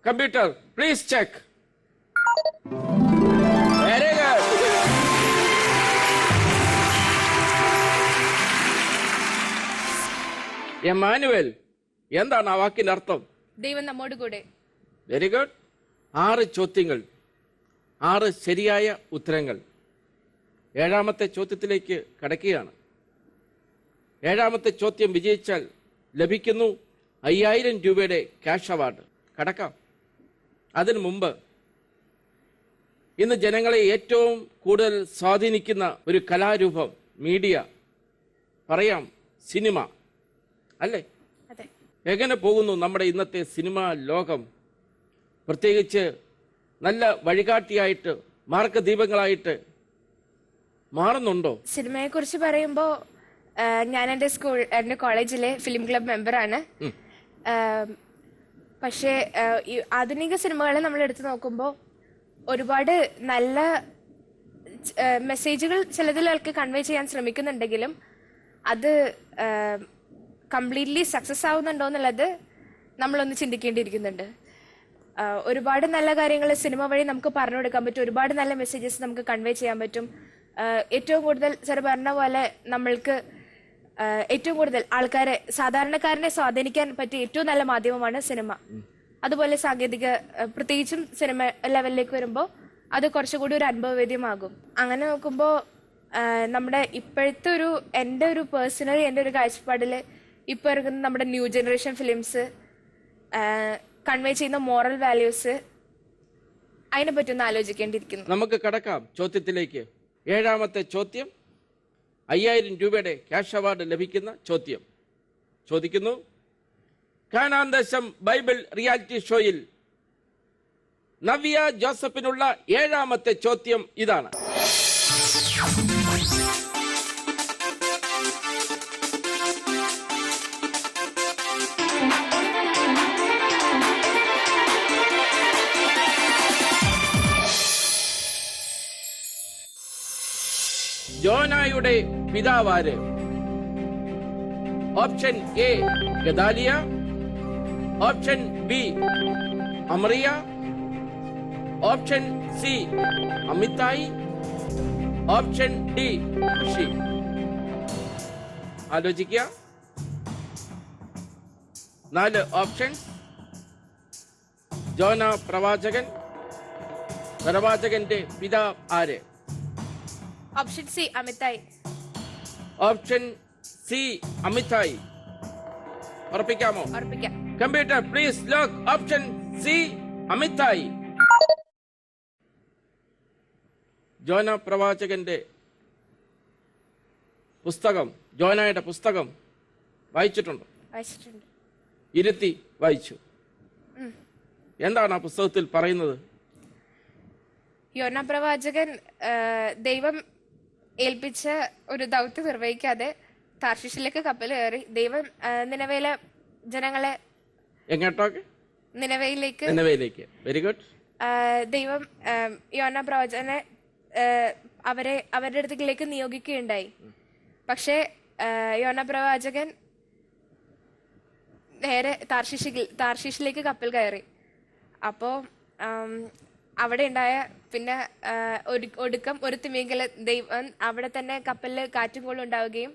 Computer please check. Very good. Emmanuel എന്താണ് ആ വാക്കിന്റെ അർത്ഥം? ദൈവം നമ്മോട് കൂടെ. Very good. 6 ചോദ്യങ്ങൾ, 6 ശരിയായ ഉത്തരങ്ങൾ. 7ാമത്തെ ചോദ്യത്തിലേക്ക് കടക്കുകയാണ്. 7ാമത്തെ ചോദ്യം വിജയിച്ചാൽ ലഭിക്കുന്നു 5000 രൂപയുടെ ക്യാഷ് അവാർഡ്. കടക്കാം. അതിനു മുമ്പ് ഇന്ന് ജനങ്ങളെ ഏറ്റവും കൂടുതൽ സ്വാധീനിക്കുന്ന ഒരു കലാരൂപം, മീഡിയ, പറയാം സിനിമ അല്ലേ? അതെ. എങ്ങനെ പോകുന്നു നമ്മുടെ ഇന്നത്തെ സിനിമാ ലോകം? പ്രത്യേകിച്ച് നല്ല വഴികാട്ടിയായിട്ട്, മാർഗദീപങ്ങളായിട്ട് മാറുന്നുണ്ടോ? സിനിമയെ കുറിച്ച് പറയുമ്പോൾ ഞാൻ എൻ്റെ കോളേജിലെ ഫിലിം ക്ലബ് മെമ്പറാണ്. പക്ഷേ ഈ ആധുനിക സിനിമകളെ നമ്മൾ എടുത്തു നോക്കുമ്പോൾ ഒരുപാട് നല്ല മെസ്സേജുകൾ ചിലതിലൊക്കെ കൺവേ ചെയ്യാൻ ശ്രമിക്കുന്നുണ്ടെങ്കിലും അത് കംപ്ലീറ്റ്ലി സക്സസ് ആവുന്നുണ്ടോ എന്നുള്ളത് നമ്മളൊന്ന് ചിന്തിക്കേണ്ടിയിരിക്കുന്നുണ്ട്. ഒരുപാട് നല്ല കാര്യങ്ങൾ സിനിമ വഴി നമുക്ക് പറഞ്ഞു കൊടുക്കാൻ പറ്റും. ഒരുപാട് നല്ല മെസ്സേജസ് നമുക്ക് കൺവേ ചെയ്യാൻ പറ്റും. ഏറ്റവും കൂടുതൽ സാർ പറഞ്ഞ പോലെ നമ്മൾക്ക് ഏറ്റവും കൂടുതൽ ആൾക്കാരെ, സാധാരണക്കാരനെ സ്വാധീനിക്കാൻ പറ്റിയ ഏറ്റവും നല്ല മാധ്യമമാണ് സിനിമ. അതുപോലെ സാങ്കേതിക, പ്രത്യേകിച്ചും സിനിമ ലെവലിലേക്ക് വരുമ്പോൾ അത് കുറച്ചുകൂടി ഒരു അനുഭവവേദ്യമാകും. അങ്ങനെ നോക്കുമ്പോൾ നമ്മുടെ ഇപ്പോഴത്തെ എൻ്റെ ഒരു പേഴ്സണലി എൻ്റെ ഒരു കാഴ്ചപ്പാടിൽ ഇപ്പോൾ ഇറങ്ങുന്ന നമ്മുടെ ന്യൂ ജനറേഷൻ ഫിലിംസ് കൺവേ ചെയ്യുന്ന മോറൽ വാല്യൂസ്, അതിനെ പറ്റി ഒന്ന് ആലോചിക്കേണ്ടിയിരിക്കുന്നു. നമുക്ക് കടക്കാം ചോദ്യത്തിലേക്ക്. 7ാമത്തെ ചോദ്യം 5000 രൂപയുടെ ക്യാഷ് അവാർഡ് ലഭിക്കുന്ന ചോദ്യം ചോദിക്കുന്നു. കാനാൻ ദേശം ബൈബിൾ റിയാലിറ്റി ഷോയിൽ നവ്യ ജോസഫിനുള്ള 7ാമത്തെ ചോദ്യം ഇതാണ്. ജോനായുടെ പിതാവാര്? Option A Gedaliah, option B Amariah, option C Amittai, option D ഷി. ആലോചിക്കുക. 4 ഓപ്ഷൻസ്. ജോന പ്രവാചകൻ, പ്രവാചകന്റെ പിതാവ് ആര്? Option C Amittai. Option C Amittai. ഉറപ്പിക്കാമോ? ഉറപ്പിക്കാം. Computer please lock option C Amittai. Jonah പ്രവാചകന്റെ പുസ്തകം, ജോനയുടെ പുസ്തകം വായിച്ചിട്ടുണ്ടോ? വായിച്ചിട്ടുണ്ട്. ഇരുത്തി വായിച്ചു. എന്താണ് ആ പുസ്തകത്തിൽ പറയുന്നത്? യോന പ്രവാചകൻ ദൈവം ഏൽപ്പിച്ച ഒരു ദൗത്യം നിർവഹിക്കാതെ താർശീഷിലേക്ക് കപ്പൽ കയറി. ദൈവം നിനവയിലെ ജനങ്ങളെ എങ്ങോട്ടൊക്കെ? നിനവയിലേക്ക്. Very good. ദൈവം യോന പ്രവാചകനെ അവരുടെ അടുത്തേക്ക് നിയോഗിക്കുകയുണ്ടായി. പക്ഷേ യോന പ്രവാചകൻ നേരെ താർശീഷിലേക്ക് കപ്പൽ കയറി. അപ്പോൾ അവിടെ ഉണ്ടായ പിന്നെ ഒടുക്കം ഒരു തിമിംഗല ദൈവം അവിടെ തന്നെ കപ്പലിൽ കാറ്റും കോളും ഉണ്ടാവുകയും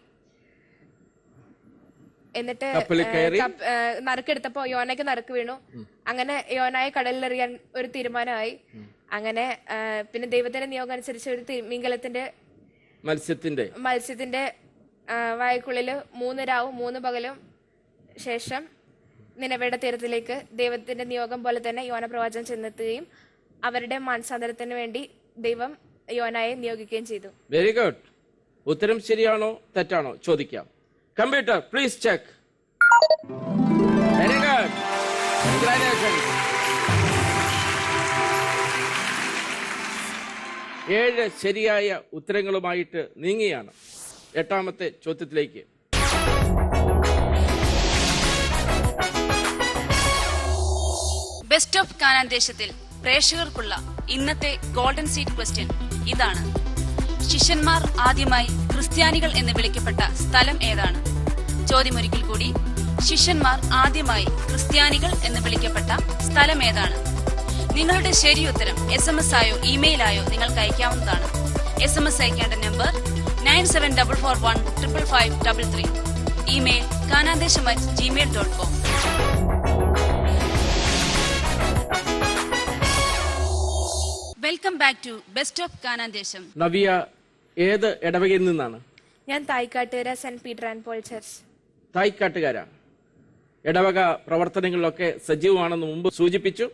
എന്നിട്ട് നറുക്കെടുത്തപ്പോ യോനയ്ക്ക് നറുക്ക് വീണു. അങ്ങനെ യോനായെ കടലിലെറിയാൻ ഒരു തീരുമാനമായി. അങ്ങനെ പിന്നെ ദൈവത്തിന്റെ നിയോഗം അനുസരിച്ച് ഒരു തിമിംഗലത്തിന്റെ മത്സ്യത്തിന്റെ വായ്ക്കുള്ളില് 3 രാവും 3 പകലും ശേഷം നിനവയുടെ തീരത്തിലേക്ക് ദൈവത്തിന്റെ നിയോഗം പോലെ തന്നെ യോന പ്രവാചകൻ ചെന്നെത്തുകയും അവരുടെ മാനസാന്തരത്തിന് വേണ്ടി ദൈവം യോനായെ നിയോഗിക്കുകയും ചെയ്തു. Very good. ഉത്തരം ശരിയാണോ തെറ്റാണോ ചോദിക്കാം. Computer please check. Very good. Congratulations. 7 ശരിയായ ഉത്തരങ്ങളുമായിട്ട് നീങ്ങിയാണ് 8ാമത്തെ ചോദ്യത്തിലേക്ക്. ബെസ്റ്റ് ഓഫ് കാനാൻ ദേശത്തിൽ പ്രേക്ഷകർക്കുള്ള ഇന്നത്തെ ഗോൾഡൻ സീഡ് ക്വസ്റ്റ്യൻ ഇതാണ്. ശിഷ്യന്മാർ ആദ്യമായി ക്രിസ്ത്യാനികൾ എന്ന് വിളിക്കപ്പെട്ട സ്ഥലം ഏതാണ്? ചോദ്യമൊരിക്കൽ കൂടി. ശിഷ്യന്മാർ ആദ്യമായി ക്രിസ്ത്യാനികൾ എന്ന് വിളിക്കപ്പെട്ട സ്ഥലം ഏതാണ്? നിങ്ങളുടെ ശരിയുത്തരം SMS ആയോ ഇമെയിലായോ നിങ്ങൾക്ക് അയക്കാവുന്നതാണ്. SMS അയക്കേണ്ട number 9744155533. Email kanandesham@gmail.com. Welcome back to best of Kanan Desham. Navya ഏത് ഇടവകയിൽ നിന്നാണ്? ഞാൻ Thaikkattukara saint Peter and Paul church. തായ്ക്കാട്ടുകാരാ. ഇടവക പ്രവർത്തനങ്ങളിലൊക്കെ സജീവമാണെന്ന് മുമ്പ് സൂചിപ്പിച്ചു.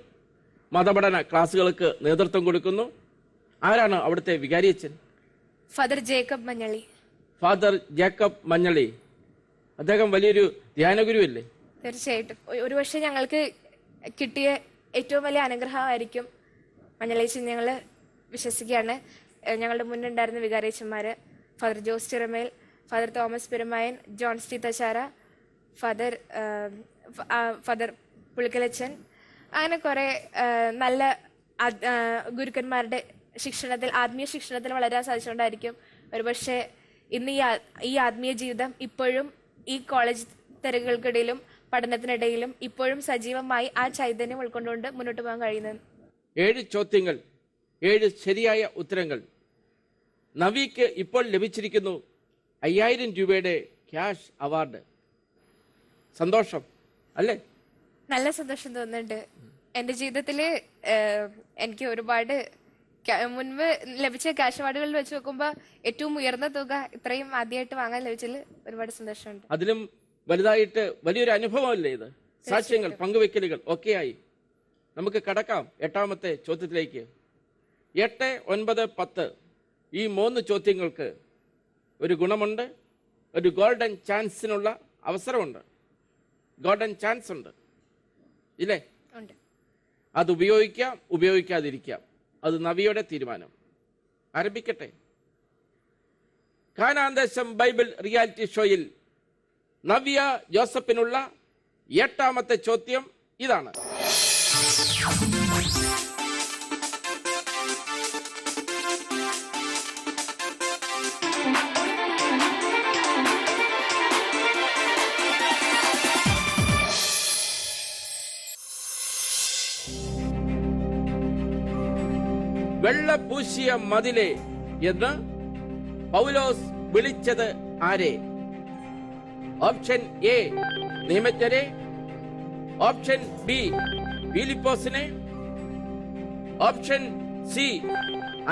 മതപഠന ക്ലാസുകൾക്ക് നേതൃത്വം കൊടുക്കുന്നു. ആരാണ് അവിടുത്തെ വികാരിയച്ഛൻ? Father Jacob Manjali. Father Jacob Manjali. അദ്ദേഹം വലിയൊരു ധ്യാനഗുരു അല്ലേ? തീർച്ചയായിട്ടും. ഒരുപക്ഷെ ഞങ്ങൾക്ക് കിട്ടിയ ഏറ്റവും വലിയ അനുഗ്രഹമായിരിക്കും മഞ്ഞളേച്ചൻ. ഞങ്ങൾ വിശ്വസിക്കുകയാണ്. ഞങ്ങളുടെ മുന്നുണ്ടായിരുന്ന വികാരിയച്ഛന്മാര് father Jose Chiramel, father Thomas Perumayan, John സ്റ്റി തച്ചാര, ഫാദർ പുളിക്കലച്ചൻ, അങ്ങനെ കുറെ നല്ല ഗുരുക്കന്മാരുടെ ശിക്ഷണത്തിൽ, ആത്മീയ ശിക്ഷണത്തിൽ വളരാൻ സാധിച്ചുകൊണ്ടായിരിക്കും ഒരുപക്ഷെ ഇന്ന് ഈ ആത്മീയ ജീവിതം ഇപ്പോഴും ഈ കോളേജ് തിരക്കുകൾക്കിടയിലും പഠനത്തിനിടയിലും ഇപ്പോഴും സജീവമായി ആ ചൈതന്യം ഉൾക്കൊണ്ടുകൊണ്ട് മുന്നോട്ട് പോകാൻ കഴിയുന്നത്. 7 ചോദ്യങ്ങൾ, 7 ശരിയായ ഉത്തരങ്ങൾ. നവിക്ക് ഇപ്പോൾ ലഭിച്ചിരിക്കുന്നു 5000 രൂപയുടെ ക്യാഷ് അവാർഡ്. സന്തോഷം അല്ലേ? നല്ല സന്തോഷം തോന്നുന്നുണ്ട്. എന്റെ ജീവിതത്തില് എനിക്ക് ഒരുപാട് മുൻപ് ലഭിച്ച ക്യാഷ് അവാർഡുകളിൽ വെച്ച് നോക്കുമ്പോൾ ഏറ്റവും ഉയർന്ന തുക ഇത്രയും ആദ്യമായിട്ട് വാങ്ങാൻ ലഭിച്ചതിൽ ഒരുപാട് സന്തോഷമുണ്ട്. അതിലും വലുതായിട്ട് വലിയൊരു അനുഭവമല്ലേ ഇത്? സാക്ഷ്യങ്ങൾ, പങ്കുവെക്കലുകൾ ഒക്കെയായി. നമുക്ക് കടക്കാം 8ാമത്തെ ചോദ്യത്തിലേക്ക്. 8, 9, 10 ഈ 3 ചോദ്യങ്ങൾക്ക് ഒരു ഗുണമുണ്ട്. ഒരു ഗോൾഡൻ ചാൻസിനുള്ള അവസരമുണ്ട്. ഗോൾഡൻ ചാൻസ് ഉണ്ട് ഇല്ലേ? അത് ഉപയോഗിക്കാം, ഉപയോഗിക്കാതിരിക്കാം. അത് നവിയുടെ തീരുമാനം. ആരംഭിക്കട്ടെ. കാനാൻ ദേശം ബൈബിൾ റിയാലിറ്റി ഷോയിൽ നവ്യ ജോസഫിനുള്ള 8ാമത്തെ ചോദ്യം ഇതാണ്. വെള്ളപൂശിയ മതിലെ എന്ന് പൗലോസ് വിളിച്ചത് ആരെ? ഓപ്ഷൻ എ നിയമജ്ഞരെ, ഓപ്ഷൻ ബി ഫിലിപ്പോസിനെ, ഓപ്ഷൻ സി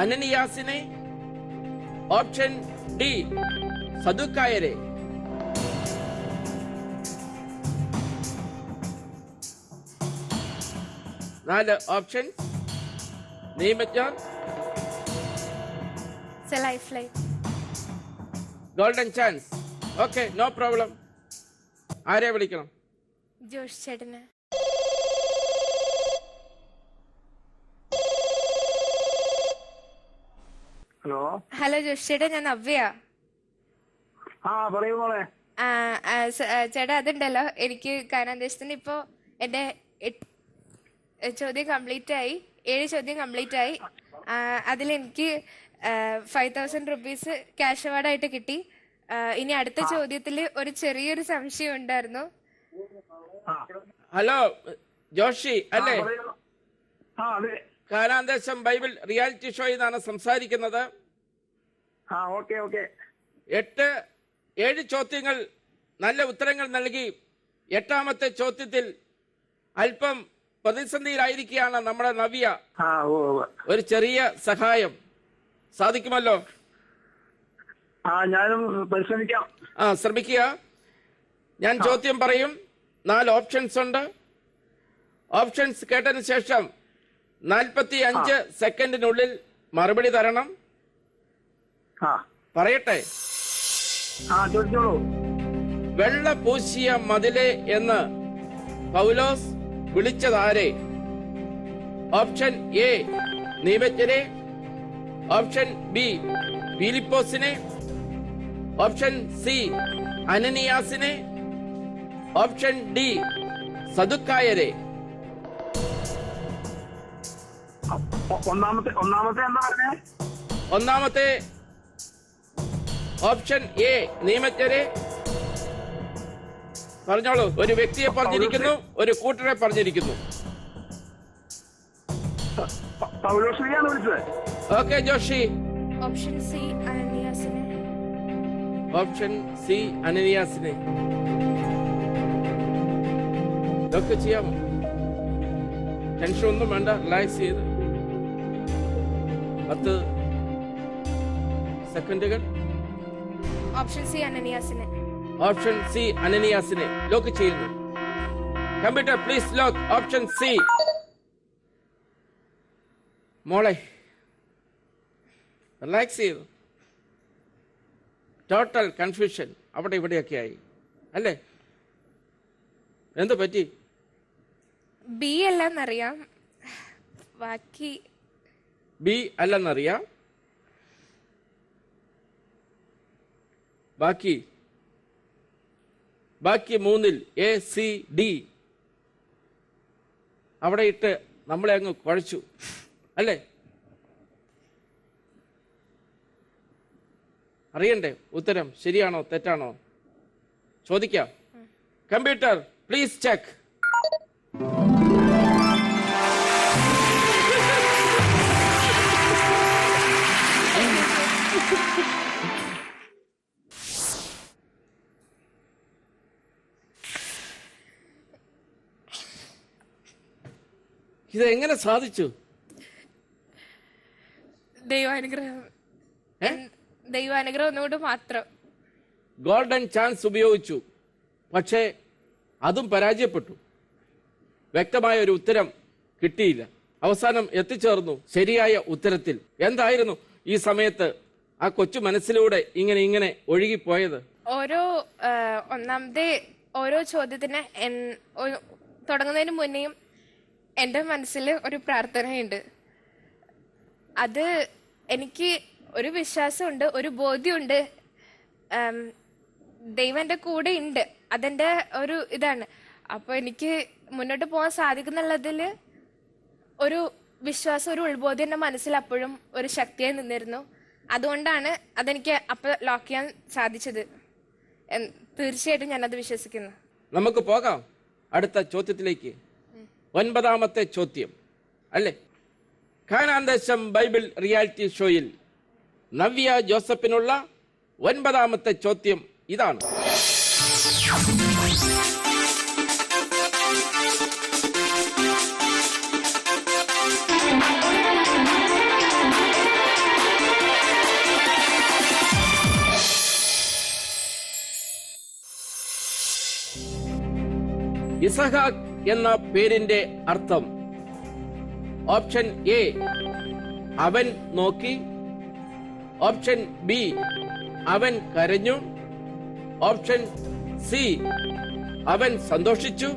അനനിയാസിനെ, ഓപ്ഷൻ ഡി സദുക്കായരെ. നാല് ഓപ്ഷൻ. നിയമജ്ഞർ, golden chance. Okay, no problem. ആരെ വിളിക്കണം? ജോഷ് ചേട്ടന്. ഹലോ. ഹലോ ജോഷി ചേട്ടാ, ഞാൻ നവ്യ. പറയൂ മോളെ. ചേട്ടാ അതുണ്ടല്ലോ, എനിക്ക് കാനാന്തേശത്തിന് ഇപ്പോ എന്റെ ചോദ്യം കംപ്ലീറ്റ് ആയി, 7 ചോദ്യം കംപ്ലീറ്റ് ആയി. അതിലെനിക്ക് 5,000 റുപ്പീസ് ക്യാഷ് അവാർഡായിട്ട് കിട്ടി. ഇനി അടുത്ത ചോദ്യത്തിൽ ഒരു ചെറിയൊരു സംശയം ഉണ്ടായിരുന്നു. ഹലോ ജോഷി അല്ലേ? അതെ. കാനാന്തേശം ബൈബിൾ റിയാലിറ്റി ഷോയിൽ നിന്നാണ് സംസാരിക്കുന്നത്. Okay okay. 7 ചോദ്യങ്ങൾ നല്ല ഉത്തരങ്ങൾ നൽകി 8ാമത്തെ ചോദ്യത്തിൽ അല്പം പ്രതിസന്ധിയിലായിരിക്കുകയാണ് നമ്മുടെ നവ്യ. ഒരു ചെറിയ സഹായം സാധിക്കുമല്ലോ? ഞാനും പരിശ്രമിക്കാം. ശ്രമിക്കുക. ഞാൻ ചോദ്യം പറയും. 4 ഓപ്ഷൻസ് ഉണ്ട്. ഓപ്ഷൻസ് കേട്ടതിന് ശേഷം 45 സെക്കൻഡിനുള്ളിൽ മറുപടി തരണം. പറയട്ടെ? ചോദിച്ചോളൂ. വെള്ള പൂശിയ മതിലെ എന്ന് പൗലോസ് വിളിച്ചതാരെ? ഓപ്ഷൻ എ നീബജ്ഞനെ, ഓപ്ഷൻ ബി ഫിലിപ്പോസിനെ, ഓപ്ഷൻ സി അനനിയാസിനെ, ഓപ്ഷൻ ഡി സദുക്കായരെ. ഒന്നാമത്തെ ഓപ്ഷൻ എ നിയമജ്ഞരെ. പറഞ്ഞോളൂ. ഒരു വ്യക്തിയെ പറഞ്ഞിരിക്കുന്നു, ഒരു കൂട്ടരെ പറഞ്ഞിരിക്കുന്നു. ഓക്കെ ജോഷി. ഓപ്ഷൻ സി അനനിയാസിനെ. ഓപ്ഷൻ സി അനനിയാസിനെ. ഇതൊക്കെ ചെയ്യാമോ? ടെൻഷൻ ഒന്നും വേണ്ട, റിലാക്സ് ചെയ്ത് 10 സെക്കൻഡുകൾ. ഓപ്ഷൻ സി അനനിയാസിനെ. ഓപ്ഷൻ സി അനനിയാസിനെ ലോക്ക് ചെയ്യുന്നു. Computer please lock option C. മോളെ റിലാക്സ് ചെയ്തു. ടോട്ടൽ കൺഫ്യൂഷൻ അവിടെ ഇവിടെയൊക്കെ ആയി അല്ലേ? എന്ത് പറ്റി? ബി അല്ലെന്നറിയാം, ബാക്കി ബി അല്ലെന്നറിയാം, ബാക്കി 3ൽ എ സി ഡി അവിടെ ഇട്ട് നമ്മളെ അങ്ങ് കുഴച്ചു അല്ലേ? അറിയണ്ടേ ഉത്തരം ശരിയാണോ തെറ്റാണോ? ചോദിക്കാം. Computer please check. ഇതെങ്ങനെ സാധിച്ചു? ദൈവാനുഗ്രഹം ഒന്നുകൊണ്ട് മാത്രം. ഗോൾഡൻ ചാൻസ് ഉപയോഗിച്ചു, പക്ഷേ അതും പരാജയപ്പെട്ടു. വ്യക്തമായ ഒരു ഉത്തരം കിട്ടിയില്ല. അവസാനം എത്തിച്ചേർന്നു ശരിയായ ഉത്തരത്തിൽ. എന്തായിരുന്നു ഈ സമയത്ത് ആ കൊച്ചു മനസ്സിലൂടെ ഇങ്ങനെ ഒഴുകിപ്പോയത്? ഒന്നാമത്തെ ഓരോ ചോദ്യത്തിന് തുടങ്ങുന്നതിന് മുന്നേയും എൻ്റെ മനസ്സിൽ ഒരു പ്രാർത്ഥനയുണ്ട്. അത് എനിക്ക് ഒരു വിശ്വാസമുണ്ട്, ഒരു ബോധ്യമുണ്ട്. ദൈവം എൻ്റെ കൂടെ ഉണ്ട്. അതെൻ്റെ ഒരു ഇതാണ്. അപ്പോൾ എനിക്ക് മുന്നോട്ട് പോകാൻ സാധിക്കുന്നുള്ളതിൽ ഒരു വിശ്വാസം, ഒരു ഉൾബോധ്യം എൻ്റെ മനസ്സിൽ അപ്പോഴും ഒരു ശക്തിയായി നിന്നിരുന്നു. അതുകൊണ്ടാണ് അതെനിക്ക് അപ്പോൾ ലോക്ക് ചെയ്യാൻ സാധിച്ചത്. തീർച്ചയായിട്ടും ഞാനത് വിശ്വസിക്കുന്നു. നമുക്ക് പോകാം അടുത്ത ചോദ്യത്തിലേക്ക്. 9ാമത്തെ ചോദ്യം അല്ലേ? കാനാന്തേശം ബൈബിൾ റിയാലിറ്റി ഷോയിൽ നവ്യ ജോസഫിനുള്ള 9ാമത്തെ ചോദ്യം ഇതാണ്. ഇസഹാക്ക് എന്ന പേരിന്റെ അർത്ഥം? ഓപ്ഷൻ എ അവൻ നോക്കി, ഓപ്ഷൻ ബി അവൻ കരഞ്ഞു, ഓപ്ഷൻ സി അവൻ സന്തോഷിച്ചു,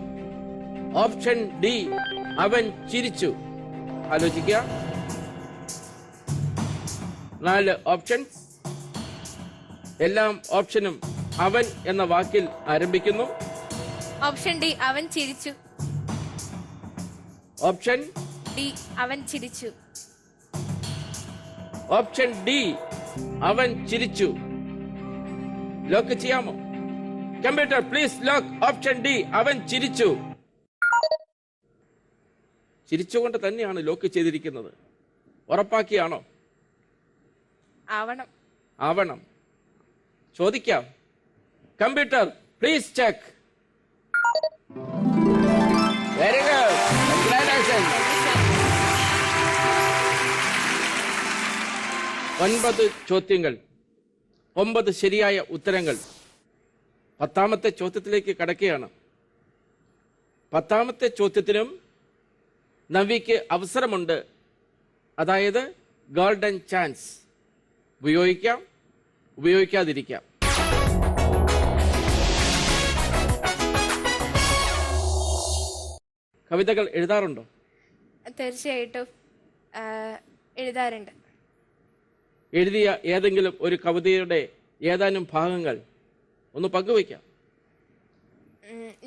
ഓപ്ഷൻ ഡി അവൻ ചിരിച്ചു. ആലോചിക്കുക. 4 ഓപ്ഷൻസ്. എല്ലാം ഓപ്ഷനും അവൻ എന്ന വാക്കിൽ ആരംഭിക്കുന്നു. ഓപ്ഷൻ ഡി അവൻ ചിരിച്ചു. ഓപ്ഷൻ ഡി അവൻ ചിരിച്ചു. ഓപ്ഷൻ ഡി അവൻ ചിരിച്ചു. ലോക്ക് ചെയ്യാമോ? Computer please lock option D അവൻ ചിരിച്ചു. ചിരിച്ചുകൊണ്ട് തന്നെയാണ് ലോക്ക് ചെയ്തിരിക്കുന്നത്. ഉറപ്പാക്കിയാണോ? ആവണം. ആവണം. ചോദിക്കാം. Computer please check. Very good. Congratulations. 9 ചോദ്യങ്ങൾ, 9 ശരിയായ ഉത്തരങ്ങൾ. 10ാമത്തെ ചോദ്യത്തിലേക്ക് കടക്കുകയാണ്. 10ാമത്തെ ചോദ്യത്തിനും നവ്യയ്ക്ക് അവസരമുണ്ട്. അതായത് ഗോൾഡൻ ചാൻസ്. ഉപയോഗിക്കാം, ഉപയോഗിക്കാതിരിക്കാം. കവിതകൾ എഴുതാറുണ്ടോ? തീർച്ചയായിട്ടും എഴുതാറുണ്ട്. എഴുതിയ ഏതെങ്കിലും ഒരു കവിതയുടെ ഏതാനും ഭാഗങ്ങൾ ഒന്ന് പങ്കുവയ്ക്കാം.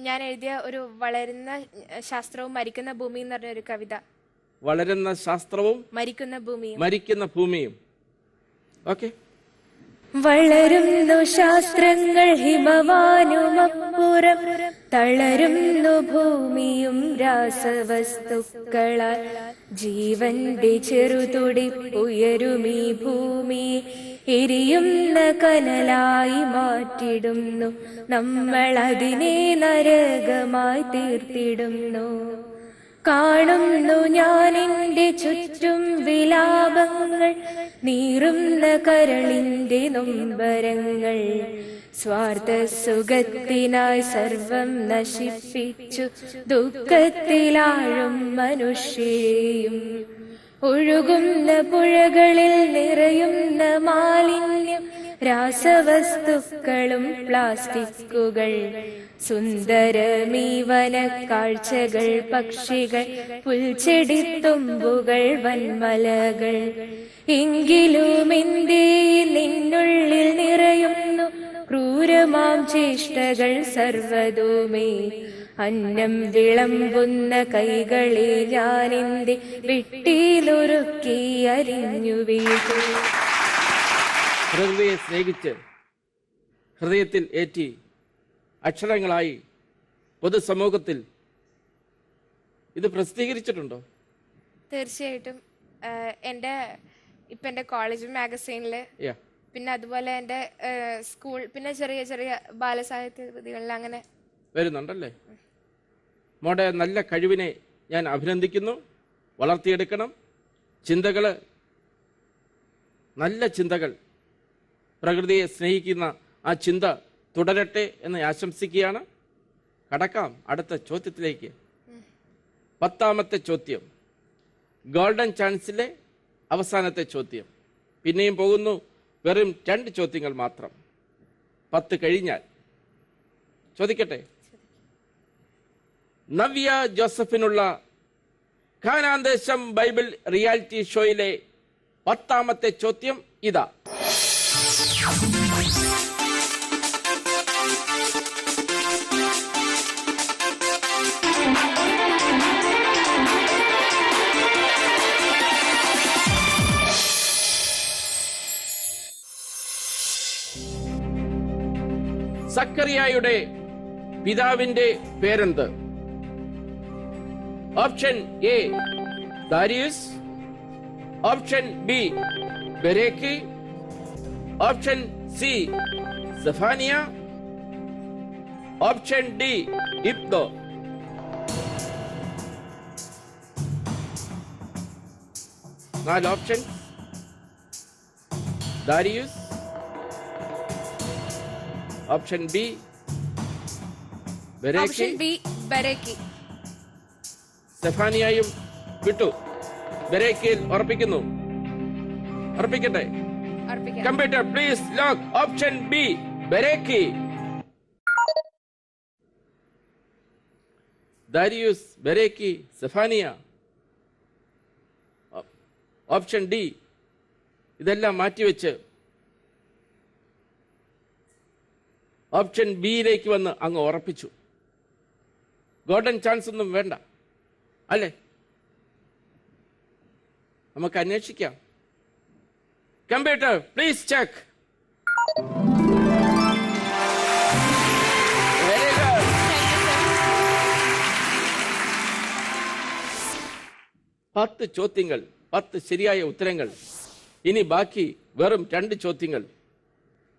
ഞാൻ എഴുതിയ ഒരു വളരുന്ന ശാസ്ത്രവും മരിക്കുന്ന ഭൂമിയും എന്ന് പറഞ്ഞ ഒരു കവിത. വളരുന്ന ശാസ്ത്രവും മരിക്കുന്ന ഭൂമിയും. മരിക്കുന്ന ഭൂമിയും. ഓക്കെ. വളരുന്നു ശാസ്ത്രങ്ങൾ ഹിമവാനുമപ്പുറം, തളരുന്നു ഭൂമിയും രാസവസ്തുക്കളാൽ. ജീവന്റെ ചെറുതുടിപ്പുയരുമീ ഭൂമി എരിയുന്ന കനലായി മാറ്റിടുന്നു. നമ്മൾ അതിനെ നരകമായി തീർത്തിടുന്നു. കാണുന്നു ഞാൻ എന്റെ ചുറ്റും വിലാപങ്ങൾ, നീറുന്ന കരളിന്റെ നൊമ്പരങ്ങൾ. സ്വാർത്ഥ സുഖത്തിനായി സർവം നശിപ്പിച്ചു ദുഃഖത്തിലാഴും മനുഷ്യരെയും. ഒഴുകുന്ന പുഴകളിൽ നിറയുന്ന മാലിന്യം, രാസവസ്തുക്കളും പ്ലാസ്റ്റിക്കുകൾ. സുന്ദരമീവന കാഴ്ചകൾ, പക്ഷികൾ, പുൽച്ചെടിത്തുമ്പുകൾ, വൻമലകൾ. എങ്കിലും എന്തേ നിന്നുള്ളിൽ നിറയുന്നു ക്രൂരമാം ചേഷ്ടകൾ സർവ്വതുമേ. അന്നം വിളമ്പുന്ന കൈകളെ ഞാനെന്റെ വെട്ടിയിലൊരുക്കി അരിഞ്ഞു വീട്ടു. പ്രകൃതിയെ സ്നേഹിച്ച് ഹൃദയത്തിൽ ഏറ്റി അക്ഷരങ്ങളായി പൊതുസമൂഹത്തിൽ ഇത് പ്രസിദ്ധീകരിച്ചിട്ടുണ്ടോ? തീർച്ചയായിട്ടും. എന്റെ കോളേജ് മാഗസീനിൽ, പിന്നെ അതുപോലെ എന്റെ സ്കൂൾ, പിന്നെ ചെറിയ ചെറിയ ബാലസാഹിത്യ കൃതികളിൽ അങ്ങനെ വരുന്നുണ്ടല്ലേ? മോടെ നല്ല കഴിവിനെ ഞാൻ അഭിനന്ദിക്കുന്നു. വളർത്തിയെടുക്കണം. ചിന്തകള്, നല്ല ചിന്തകൾ, പ്രകൃതിയെ സ്നേഹിക്കുന്ന ആ ചിന്ത തുടരട്ടെ എന്ന് ആശംസിക്കുകയാണ്. കടക്കാം അടുത്ത ചോദ്യത്തിലേക്ക്. 10ാമത്തെ ചോദ്യം, ഗോൾഡൻ ചാൻസിലെ അവസാനത്തെ ചോദ്യം. പിന്നെയും പോകുന്നു വെറും 2 ചോദ്യങ്ങൾ മാത്രം. 10 കഴിഞ്ഞാൽ ചോദിക്കട്ടെ. നവ്യ ജോസഫിനുള്ള കാനാന്തേശം ബൈബിൾ റിയാലിറ്റി ഷോയിലെ 10ാമത്തെ ചോദ്യം ഇതാ. സക്കറിയായുടെ പിതാവിന്റെ പേരെന്ത്? Option A Darius, option B ബെരേക്കി, option C Zephaniah, option D ഇബ്ദോ. നാല് ഓപ്ഷൻ: ദാരിയസ്, ഓപ്ഷൻ ബി ബെരേക്കി, സെഫാനിയയും വിട്ടു. ബെരേക്കിയിൽ ഉറപ്പിക്കുന്നു. ഉറപ്പിക്കട്ടെ? Computer please lock option B ബെരേക്കി. ദാരിയൂസ്, ബെരേക്കി, സെഫാനിയ. ഓപ്ഷൻ ഡി ഇതെല്ലാം മാറ്റിവെച്ച് ഓപ്ഷൻ ബിയിലേക്ക് വന്ന് അങ്ങ് ഉറപ്പിച്ചു. ഗോൾഡൻ ചാൻസ് ഒന്നും വേണ്ട അല്ലേ? നമുക്ക് അന്വേഷിക്കാം. Computer please check. Very good. 10 ചോദ്യങ്ങൾ, 10 ശരിയായ ഉത്തരങ്ങൾ. ഇനി ബാക്കി വെറും 2 ചോദ്യങ്ങൾ.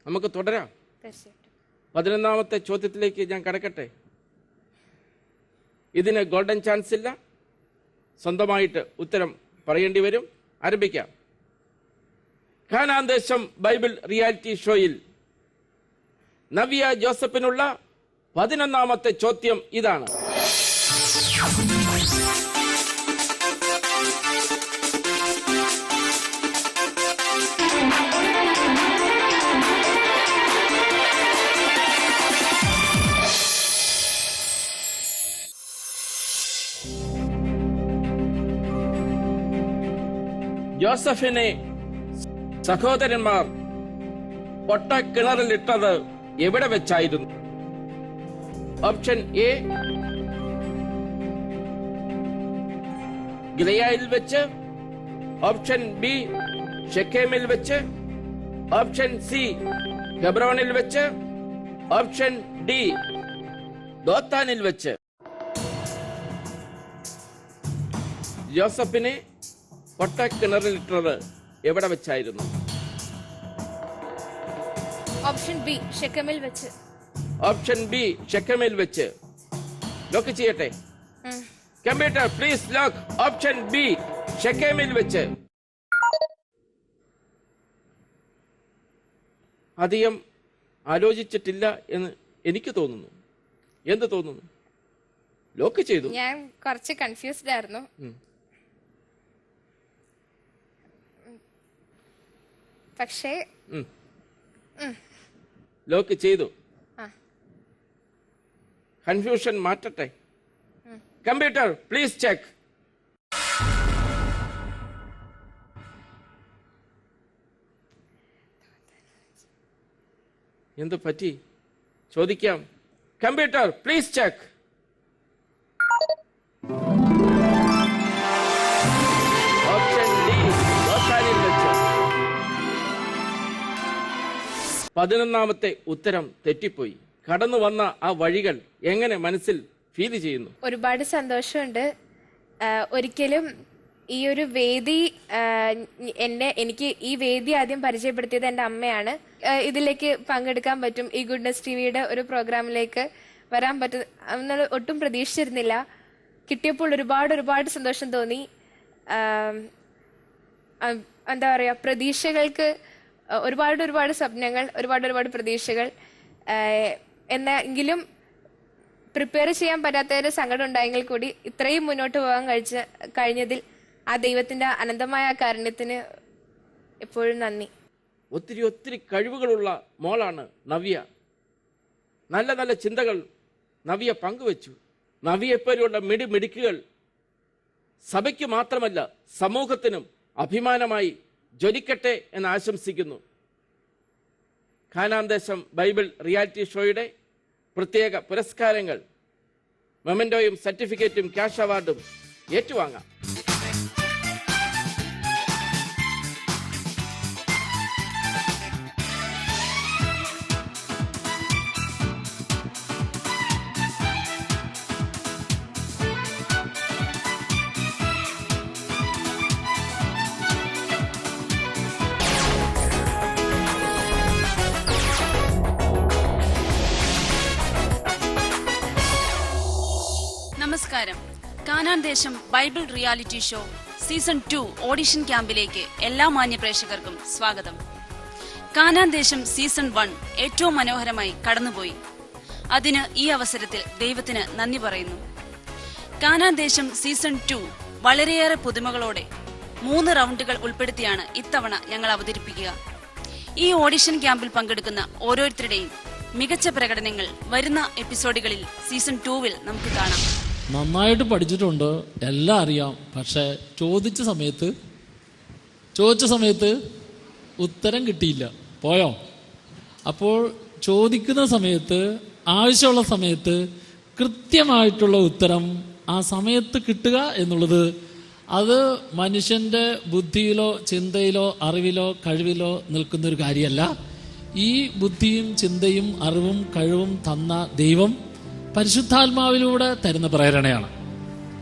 നമുക്ക് തുടരാം. തീർച്ചയായിട്ടും. 11ാമത്തെ ചോദ്യത്തിലേക്ക് ഞാൻ കടക്കട്ടെ. ഇതിന് ഗോൾഡൻ ചാൻസ് ഇല്ല, സ്വന്തമായിട്ട് ഉത്തരം പറയേണ്ടി വരും. ആരംഭിക്കാം. കാനാൻ ദേശം ബൈബിൾ റിയാലിറ്റി ഷോയിൽ നവ്യ ജോസഫിനുള്ള 11ാമത്തെ ചോദ്യം ഇതാണ്. ജോസഫിനെ സഹോദരന്മാർ പൊട്ടക്കിണറിലിട്ടത് എവിടെ വെച്ചായിരുന്നു? ഓപ്ഷൻ എ ഗിലെയാദിൽ വെച്ച്, ഓപ്ഷൻ ബി ഷെക്കേമിൽ വെച്ച്, ഓപ്ഷൻ സി ഹെബ്രോനിൽ വെച്ച്, ഓപ്ഷൻ ഡി ദോത്താനിൽ വെച്ച്. ജോസഫിനെ പൊട്ടക്കിണറിലിട്ടത് എവിടെ വെച്ചായിരുന്നു? ഓപ്ഷൻ ബി ഷെക്കമിൽ വെച്ച്. ഓപ്ഷൻ ബി ഷെക്കമിൽ വെച്ച്. ലോക്ക് ചെയ്യട്ടെ. Computer please lock option B ഷെക്കമിൽ വെച്ച്. അധികം ആലോചിച്ചിട്ടില്ല എന്ന് എനിക്ക് തോന്നുന്നു. എന്ത് തോന്നുന്നു? ലോക്ക് ചെയ്തു. ഞാൻ കുറച്ച് കൺഫ്യൂസ്ഡ് ആയിരുന്നു. പക്ഷേ ലോക്ക് ചെയ്തു. കൺഫ്യൂഷൻ മാറ്റട്ടെ. Computer please check. എന്ത് പറ്റി ചോദിക്കാം. Computer please check. Option D ദോത്താനിൽ വെച്ച്. 11ാമത്തെ ഉത്തരം തെറ്റിപ്പോയി. കടന്നു വന്ന ആ വഴികൾ എങ്ങനെ മനസ്സിൽ ഫീൽ ചെയ്യുന്നു? ഒരുപാട് സന്തോഷമുണ്ട്. ഒരിക്കലും ഈ ഒരു വേദി എനിക്ക് ഈ വേദി ആദ്യം പരിചയപ്പെടുത്തിയത് എൻ്റെ അമ്മയാണ്. ഇതിലേക്ക് പങ്കെടുക്കാൻ പറ്റും, ഈ ഗുഡ്നസ് ടിവിയുടെ ഒരു പ്രോഗ്രാമിലേക്ക് വരാൻ പറ്റും എന്നുള്ള ഒട്ടും പ്രതീക്ഷിച്ചിരുന്നില്ല. കിട്ടിയപ്പോൾ ഒരുപാട് സന്തോഷം തോന്നി. എന്താ പറയാ, പ്രതീക്ഷകൾക്ക് ഒരുപാട് സ്വപ്നങ്ങൾ, ഒരുപാട് പ്രതീക്ഷകൾ. എന്നെങ്കിലും പ്രിപ്പയർ ചെയ്യാൻ പറ്റാത്തൊരു സങ്കടം ഉണ്ടായെങ്കിൽ കൂടി ഇത്രയും മുന്നോട്ട് പോകാൻ കഴിഞ്ഞതിൽ ആ ദൈവത്തിന്റെ അനന്തമായ കാരുണ്യത്തിന് എപ്പോഴും നന്ദി. ഒത്തിരി കഴിവുകളുള്ള മോളാണ് നവ്യ. നല്ല ചിന്തകൾ നവ്യ പങ്കുവച്ചു. നവ്യയെപ്പോലുള്ള മിടുക്കുകൾ സഭയ്ക്ക് മാത്രമല്ല സമൂഹത്തിനും അഭിമാനമായി ജ്വലിക്കട്ടെ എന്ന് ആശംസിക്കുന്നു. കാനാൻ ദേശം ബൈബിൾ റിയാലിറ്റി ഷോയുടെ പ്രത്യേക പുരസ്കാരങ്ങൾ, മൊമെന്റോയും സർട്ടിഫിക്കറ്റും ക്യാഷ് അവാർഡും ഏറ്റുവാങ്ങാം. നമസ്കാരം. കാനാൻ ദേശം Bible reality show season 2 audition ക്യാമ്പിലേക്ക് എല്ലാ മാന്യ പ്രേക്ഷകർക്കും സ്വാഗതം. കാനാൻ ദേശം സീസൺ 1 ഏറ്റവും മനോഹരമായി കടന്നുപോയി. അതിന് ഈ അവസരത്തിൽ ദൈവത്തിന് നന്ദി പറയുന്നു. കാനാൻ ദേശം സീസൺ 2 വളരെയേറെ പുതുമകളോടെ 3 റൗണ്ടുകൾ ഉൾപ്പെടുത്തിയാണ് ഇത്തവണ ഞങ്ങൾ അവതരിപ്പിക്കുക. ഈ ഓഡിഷൻ ക്യാമ്പിൽ പങ്കെടുക്കുന്ന ഓരോരുത്തരുടെയും മികച്ച പ്രകടനങ്ങൾ വരുന്ന എപ്പിസോഡുകളിൽ സീസൺ 2 നമുക്ക് കാണാം. നന്നായിട്ട് പഠിച്ചിട്ടുണ്ട്, എല്ലാം അറിയാം. പക്ഷെ ചോദിച്ച സമയത്ത് ഉത്തരം കിട്ടിയില്ല, പോയോ? അപ്പോൾ ചോദിക്കുന്ന സമയത്ത്, ആവശ്യമുള്ള സമയത്ത് കൃത്യമായിട്ടുള്ള ഉത്തരം ആ സമയത്ത് കിട്ടുക എന്നുള്ളത് അത് മനുഷ്യൻ്റെ ബുദ്ധിയിലോ ചിന്തയിലോ അറിവിലോ കഴിവിലോ നിൽക്കുന്നൊരു കാര്യമല്ല. ഈ ബുദ്ധിയും ചിന്തയും അറിവും കഴിവും തന്ന ദൈവം പരിശുദ്ധാത്മാവിലൂടെ തരുന്ന പ്രേരണയാണ്.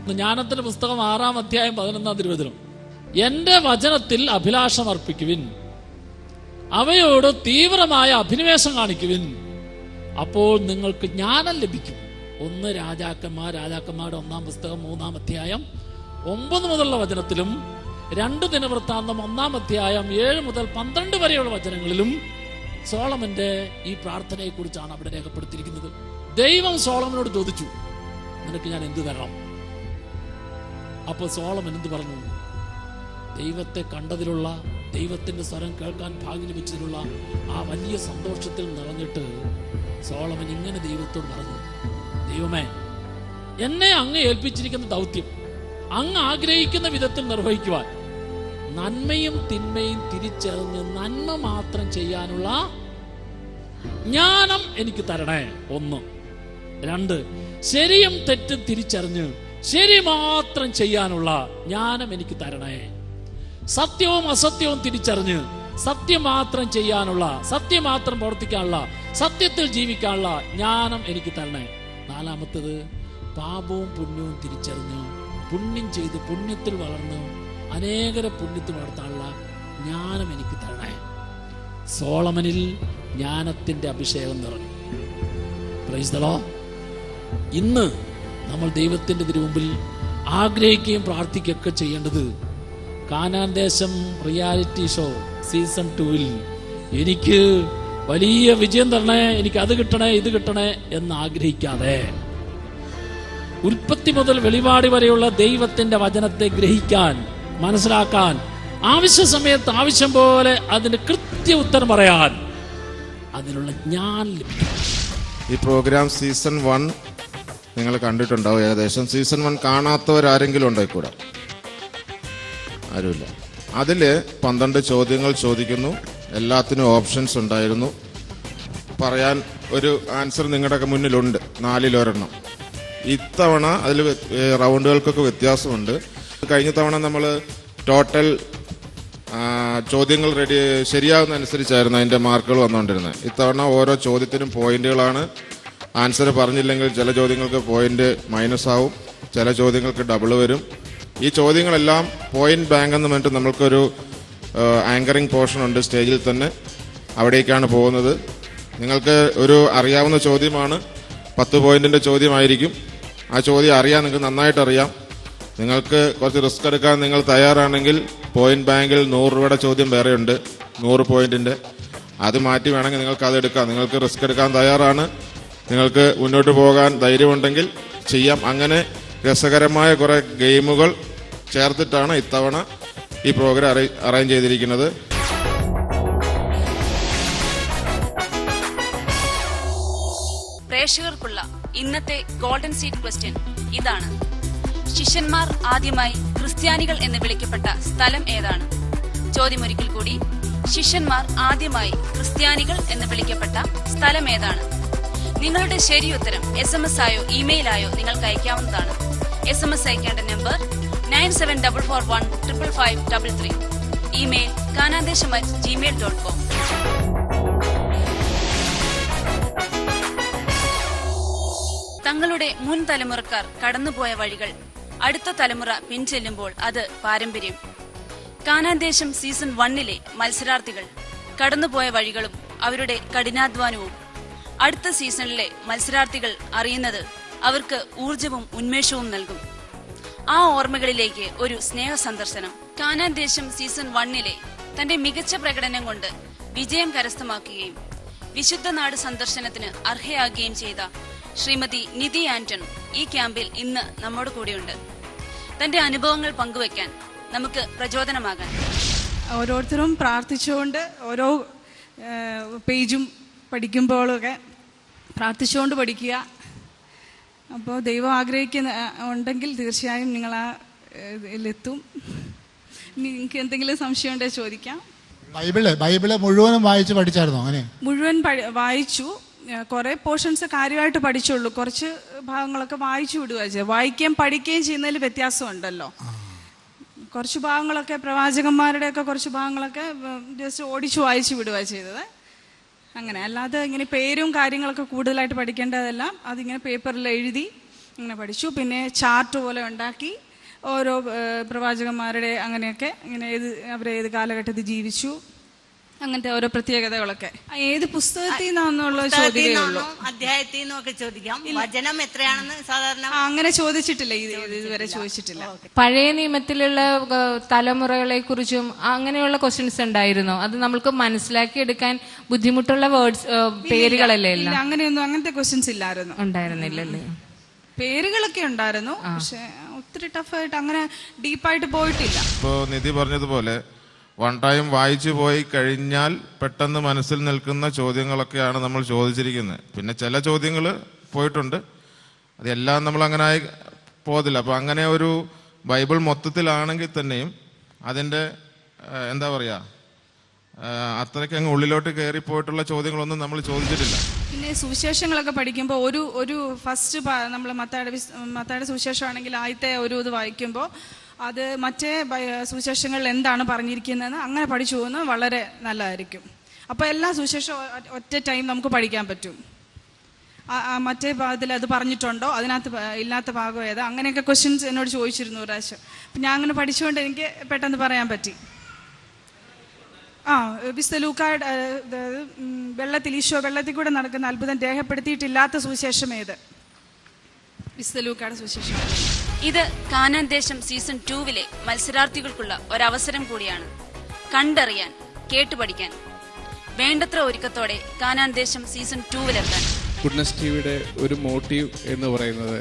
ജ്ഞാനത്തിന്റെ പുസ്തകം 6-ാം അധ്യായം 11-ാം തിരുവചനം, എന്റെ വചനത്തിൽ അഭിലാഷം അർപ്പിക്കുവിൻ, അവയോട് തീവ്രമായ അഭിനിവേശം കാണിക്കുവിൻ, അപ്പോൾ നിങ്ങൾക്ക് ജ്ഞാനം ലഭിക്കും. 1 രാജാക്കന്മാരുടെ 1-ാം പുസ്തകം 3-ാം അധ്യായം 9 മുതലുള്ള വചനത്തിലും 2 ദിനവൃത്താന്തം 1-ാം അധ്യായം 7 മുതൽ 12 വരെയുള്ള വചനങ്ങളിലും സോളമന്റെ ഈ പ്രാർത്ഥനയെ കുറിച്ചാണ് അവിടെ രേഖപ്പെടുത്തിയിരിക്കുന്നത്. ദൈവം സോളമനോട് ചോദിച്ചു, നിനക്ക് ഞാൻ എന്ത് തരണം? അപ്പൊ സോളമൻ എന്ത് പറഞ്ഞു? ദൈവത്തെ കണ്ടതിലുള്ള, ദൈവത്തിന്റെ സ്വരം കേൾക്കാൻ ഭാഗ്യം ലഭിച്ചതിലുള്ള ആ വലിയ സന്തോഷത്തിൽ നിറഞ്ഞിട്ട് സോളമൻ ഇങ്ങനെ ദൈവത്തോട് പറഞ്ഞു, ദൈവമേ, എന്നെ അങ്ങ് ഏൽപ്പിച്ചിരിക്കുന്ന ദൗത്യം അങ്ങ് ആഗ്രഹിക്കുന്ന വിധത്തിൽ നിർവഹിക്കുവാൻ നന്മയും തിന്മയും തിരിച്ചറിഞ്ഞ് നന്മ മാത്രം ചെയ്യാനുള്ള ജ്ഞാനം എനിക്ക് തരണേ. 1. 2, ശരിയും തെറ്റും തിരിച്ചറിഞ്ഞ് ശരി മാത്രം ചെയ്യാനുള്ള ജ്ഞാനം എനിക്ക് തരണേ. സത്യവും അസത്യവും തിരിച്ചറിഞ്ഞ് സത്യം മാത്രം ചെയ്യാനുള്ള, സത്യം മാത്രം പ്രവർത്തിക്കാനുള്ള, സത്യത്തിൽ ജീവിക്കാനുള്ള ജ്ഞാനം എനിക്ക് തരണേ. 4-മത്തേത്, പാപവും പുണ്യവും തിരിച്ചറിഞ്ഞ് പുണ്യം ചെയ്ത് പുണ്യത്തിൽ വളർന്ന് അനേകരെ പുണ്യത്തിൽ വളർത്താനുള്ള ജ്ഞാനം എനിക്ക് തരണേ. സോളമനിൽ ജ്ഞാനത്തിന്റെ അഭിഷേകം നിറഞ്ഞു. Praise the Lord. ഇന്ന് നമ്മൾ ദൈവത്തിന്റെ തിരുമുമ്പിൽ ആഗ്രഹിക്കുകയും പ്രാർത്ഥിക്കുകയൊക്കെ ചെയ്യേണ്ടത്, കാനാൻ ദേശം റിയാലിറ്റി ഷോ സീസൺ 2-ൽ എനിക്ക് വലിയ വിജയം തരണേ, എനിക്ക് അത് കിട്ടണേ, ഇത് കിട്ടണേ എന്ന് ആഗ്രഹിക്കാതെ ഉൽപ്പത്തി മുതൽ വെളിപാട് വരെയുള്ള ദൈവത്തിന്റെ വചനത്തെ ഗ്രഹിക്കാൻ, മനസ്സിലാക്കാൻ, ആവശ്യ സമയത്ത് ആവശ്യം പോലെ അതിന് കൃത്യ ഉത്തരം പറയാൻ അതിനുള്ള ജ്ഞാനം ലഭിക്കും. ഈ പ്രോഗ്രാം സീസൺ 1 നിങ്ങൾ കണ്ടിട്ടുണ്ടാവും ഏകദേശം. സീസൺ 1 കാണാത്തവരാരെങ്കിലും ഉണ്ടായിക്കൂടാ? ആരുമില്ല. അതിൽ 12 ചോദ്യങ്ങൾ ചോദിക്കുന്നു. എല്ലാത്തിനും ഓപ്ഷൻസ് ഉണ്ടായിരുന്നു. പറയാൻ ഒരു ആൻസർ നിങ്ങളുടെ മുന്നിലുണ്ട്, 4-ൽ 1. ഇത്തവണ അതിൽ റൗണ്ടുകൾക്കൊക്കെ വ്യത്യാസമുണ്ട്. കഴിഞ്ഞ തവണ നമ്മൾ ടോട്ടൽ ചോദ്യങ്ങൾ ശരിയാകുന്ന അനുസരിച്ചായിരുന്നു അതിൻ്റെ മാർക്കുകൾ വന്നുകൊണ്ടിരുന്നത്. ഇത്തവണ ഓരോ ചോദ്യത്തിനും പോയിന്റുകളാണ്. ആൻസർ പറഞ്ഞില്ലെങ്കിൽ ചില ചോദ്യങ്ങൾക്ക് പോയിന്റ് മൈനസ് ആവും, ചില ചോദ്യങ്ങൾക്ക് ഡബിൾ വരും. ഈ ചോദ്യങ്ങളെല്ലാം പോയിന്റ് ബാങ്ക് എന്ന് പറഞ്ഞിട്ട് നമ്മൾക്കൊരു ആങ്കറിംഗ് പോർഷൻ ഉണ്ട് സ്റ്റേജിൽ തന്നെ, അവിടേക്കാണ് പോകുന്നത്. നിങ്ങൾക്ക് ഒരു അറിയാവുന്ന ചോദ്യമാണ്, 10 പോയിന്റിന്റെ ചോദ്യമായിരിക്കും. ആ ചോദ്യം അറിയാൻ നിങ്ങൾക്ക് നന്നായിട്ട് അറിയാം. നിങ്ങൾക്ക് കുറച്ച് റിസ്ക് എടുക്കാൻ നിങ്ങൾ തയ്യാറാണെങ്കിൽ പോയിന്റ് ബാങ്കിൽ 100 രൂപയുടെ ചോദ്യം വേറെയുണ്ട്, 100 പോയിന്റിന്റെ. അത് മാറ്റി വേണമെങ്കിൽ നിങ്ങൾക്ക് അത് എടുക്കാം. നിങ്ങൾക്ക് റിസ്ക് എടുക്കാൻ തയ്യാറാണ്, നിങ്ങൾക്ക് മുന്നോട്ട് പോകാൻ ധൈര്യമുണ്ടെങ്കിൽ ചെയ്യാം. അങ്ങനെ രസകരമായ കുറെ ഗെയിമുകൾ ചേർത്തിട്ടാണ് ഇത്തവണ ഈ പ്രോഗ്രാം അറേഞ്ച് ചെയ്തിരിക്കുന്നത്. പ്രേക്ഷകർക്കുള്ള ഇന്നത്തെ ഗോൾഡൻ സീഡ് ക്വസ്റ്റ്യൻ ഇതാണ്: ശിഷ്യന്മാർ ആദ്യമായി ക്രിസ്ത്യാനികൾ എന്ന് വിളിക്കപ്പെട്ട സ്ഥലം ഏതാണ്? ചോദ്യമൊരിക്കൽ കൂടി, ശിഷ്യന്മാർ ആദ്യമായി ക്രിസ്ത്യാനികൾ എന്ന് വിളിക്കപ്പെട്ട സ്ഥലം ഏതാണ്? നിങ്ങളുടെ ശരിയുത്തരം SMS ആയോ ഇമെയിലായോ നിങ്ങൾക്ക് അയക്കാവുന്നതാണ്. SMS അയക്കേണ്ട നമ്പർ 9744155533. Email kanandesham@gmail.com. തങ്ങളുടെ മുൻ തലമുറക്കാർ കടന്നുപോയ വഴികൾ അടുത്ത തലമുറ പിൻചെല്ലുമ്പോൾ അത് പാരമ്പര്യം. കാനാൻ ദേശം സീസൺ 1-ലെ മത്സരാർത്ഥികൾ കടന്നുപോയ വഴികളും അവരുടെ കഠിനാധ്വാനവും അടുത്ത സീസണിലെ മത്സരാർത്ഥികൾ അറിയുന്നത് അവർക്ക് ഊർജവും ഉന്മേഷവും നൽകും. ആ ഓർമ്മകളിലേക്ക് ഒരു സ്നേഹ സന്ദർശനം. കാനാൻ ദേശം സീസൺ 1-ലെ തന്റെ മികച്ച പ്രകടനം കൊണ്ട് വിജയം കരസ്ഥമാക്കുകയും വിശുദ്ധ നാട് സന്ദർശനത്തിന് അർഹയാകുകയും ചെയ്ത ശ്രീമതി നിധി ആന്റൺ ഈ ക്യാമ്പിൽ ഇന്ന് നമ്മോട് കൂടെയുണ്ട്. തന്റെ അനുഭവങ്ങൾ പങ്കുവയ്ക്കാൻ നമുക്ക് പ്രചോദനമാകാൻ. ഓരോരുത്തരും പ്രാർത്ഥിച്ചുകൊണ്ട് ഓരോ പേജും പഠിക്കുമ്പോഴൊക്കെ പ്രാർത്ഥിച്ചുകൊണ്ട് പഠിക്കുക. അപ്പോൾ ദൈവം ഉണ്ടെങ്കിൽ തീർച്ചയായും നിങ്ങൾ ആ ഇതിലെത്തും. ഇനി നിങ്ങൾക്ക് എന്തെങ്കിലും സംശയം ഉണ്ടെങ്കിൽ ചോദിക്കാം. ബൈബിള് മുഴുവനും വായിച്ച് പഠിച്ചായിരുന്നോ? അങ്ങനെ മുഴുവൻ വായിച്ചു. കുറേ പോർഷൻസ് കാര്യമായിട്ട് പഠിച്ചുള്ളൂ. കുറച്ച് ഭാഗങ്ങളൊക്കെ വായിച്ചു വിടുക ചെയ്യും. വായിക്കുകയും പഠിക്കുകയും ചെയ്യുന്നതിൽ വ്യത്യാസമുണ്ടല്ലോ. കുറച്ച് ഭാഗങ്ങളൊക്കെ പ്രവാചകന്മാരുടെയൊക്കെ കുറച്ച് ഭാഗങ്ങളൊക്കെ ജസ്റ്റ് ഓടിച്ചു വായിച്ചു വിടുക ചെയ്തത്. അങ്ങനെ അല്ലാതെ ഇങ്ങനെ പേരും കാര്യങ്ങളൊക്കെ കൂടുതലായിട്ട് പഠിക്കേണ്ടതെല്ലാം അതിങ്ങനെ പേപ്പറിൽ എഴുതി ഇങ്ങനെ പഠിച്ചു. പിന്നെ ചാർട്ട് പോലെ ഉണ്ടാക്കി ഓരോ പ്രവാചകന്മാരുടെ അങ്ങനെയൊക്കെ ഇങ്ങനെ അവരേത് കാലഘട്ടത്തിൽ ജീവിച്ചു അങ്ങനത്തെ ഓരോ പ്രത്യേകതകളൊക്കെ. ഏത് പുസ്തകത്തിൽ നിന്നാന്നുള്ള ചോദ്യമേ ഉള്ളൂ. അധ്യായത്തിൽ നിന്നൊക്കെ ചോദിക്കാം. വചനം എത്രയാണെന്ന് സാധാരണ അങ്ങനെ ചോദിച്ചിട്ടില്ല, ഇതുവരെ ചോദിച്ചിട്ടില്ല. പഴയ നിയമത്തിലുള്ള തലമുറകളെ കുറിച്ചും അങ്ങനെയുള്ള ക്വസ്റ്റ്യൻസ് ഉണ്ടായിരുന്നോ? അത് നമ്മൾക്ക് മനസ്സിലാക്കി എടുക്കാൻ ബുദ്ധിമുട്ടുള്ള വേർഡ്സ് പേരുകളല്ലേ? അങ്ങനെയൊന്നും അങ്ങനത്തെ ക്വസ്റ്റ്യൻസ് ഇല്ലായിരുന്നു. ഉണ്ടായിരുന്നില്ലല്ലേ? പേരുകളൊക്കെ ഉണ്ടായിരുന്നു, പക്ഷെ ഒത്തിരി ടഫായിട്ട് അങ്ങനെ ഡീപ്പായിട്ട് പോയിട്ടില്ല. ഇപ്പോൾ നിധി പറഞ്ഞതുപോലെ വൺ ടൈം വായിച്ചു പോയി കഴിഞ്ഞാൽ പെട്ടെന്ന് മനസ്സിൽ നിൽക്കുന്ന ചോദ്യങ്ങളൊക്കെയാണ് നമ്മൾ ചോദിച്ചിരിക്കുന്നത്. പിന്നെ ചില ചോദ്യങ്ങൾ പോയിട്ടുണ്ട്, അതെല്ലാം നമ്മൾ അങ്ങനെ ആയി പോകത്തില്ല. അപ്പോൾ അങ്ങനെ ഒരു ബൈബിൾ മൊത്തത്തിലാണെങ്കിൽ തന്നെയും അതിൻ്റെ എന്താ പറയുക, അത്രയ്ക്ക് അങ്ങ് ഉള്ളിലോട്ട് കയറിപ്പോയിട്ടുള്ള ചോദ്യങ്ങളൊന്നും നമ്മൾ ചോദിച്ചിട്ടില്ല. പിന്നെ സുവിശേഷങ്ങളൊക്കെ പഠിക്കുമ്പോൾ ഒരു ഫസ്റ്റ് നമ്മൾ മത്തായിയുടെ സുവിശേഷമാണെങ്കിൽ ആദ്യത്തെ ഒരു ഇത് വായിക്കുമ്പോൾ അത് മറ്റേ സുവിശേഷങ്ങളിൽ എന്താണ് പറഞ്ഞിരിക്കുന്നതെന്ന് അങ്ങനെ പഠിച്ചു പോകുന്നത് വളരെ നല്ലതായിരിക്കും. അപ്പോൾ എല്ലാ സുവിശേഷവും ഒറ്റ ടൈം നമുക്ക് പഠിക്കാൻ പറ്റും. മറ്റേ ഭാഗത്തിൽ അത് പറഞ്ഞിട്ടുണ്ടോ, അതിനകത്ത് ഇല്ലാത്ത ഭാഗം ഏതാ, അങ്ങനെയൊക്കെ ക്വസ്റ്റ്യൻസ് എന്നോട് ചോദിച്ചിരുന്നു ഒരു പ്രാവശ്യം. അപ്പം ഞാൻ അങ്ങനെ പഠിച്ചുകൊണ്ട് എനിക്ക് പെട്ടെന്ന് പറയാൻ പറ്റി. വിശുദ്ധ ലൂക്കായുടെ ഈശോ വെള്ളത്തിൽ കൂടെ നടക്കുന്ന അത്ഭുതം രേഖപ്പെടുത്തിയിട്ടില്ലാത്ത സുവിശേഷം ഏത്? വിശുദ്ധ ലൂക്കായുടെ സുവിശേഷം. ഇത് കാനാൻ ദേശം സീസൺ 2 മത്സരാർത്ഥികൾക്കുള്ള ഒരവസരം കൂടിയാണ്. കണ്ടറിയാൻ, കേട്ടുപഠിക്കാൻ വേണ്ടത്ര ഒരുക്കത്തോടെ കാനാൻ ദേശം സീസൺ 2 ഗുഡ്നസ് ടിവിയുടെ ഒരു മോട്ടീവ് എന്ന് പറയുന്നത്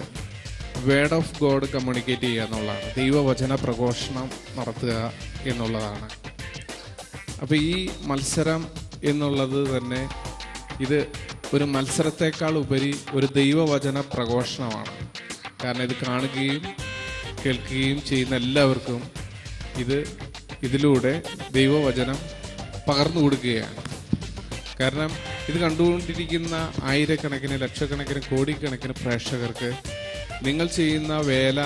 വേർഡ് ഓഫ് ഗോഡ് കമ്മ്യൂണിക്കേറ്റ് ചെയ്യുക എന്നുള്ളതാണ്. ദൈവവചന പ്രഘോഷണം നടത്തുക എന്നുള്ളതാണ്. അപ്പോൾ ഈ മത്സരം എന്നുള്ളത് തന്നെ ഇത് ഒരു മത്സരത്തെക്കാൾ ഉപരി ഒരു ദൈവവചന പ്രഘോഷണമാണ്. കാരണം ഇത് കാണുകയും കേൾക്കുകയും ചെയ്യുന്ന എല്ലാവർക്കും ഇതിലൂടെ ദൈവവചനം പകർന്നു കൊടുക്കുകയാണ്. കാരണം ഇത് കണ്ടുകൊണ്ടിരിക്കുന്ന ആയിരക്കണക്കിന് ലക്ഷക്കണക്കിന് കോടിക്കണക്കിന് പ്രേക്ഷകർക്ക് നിങ്ങൾ ചെയ്യുന്ന വേല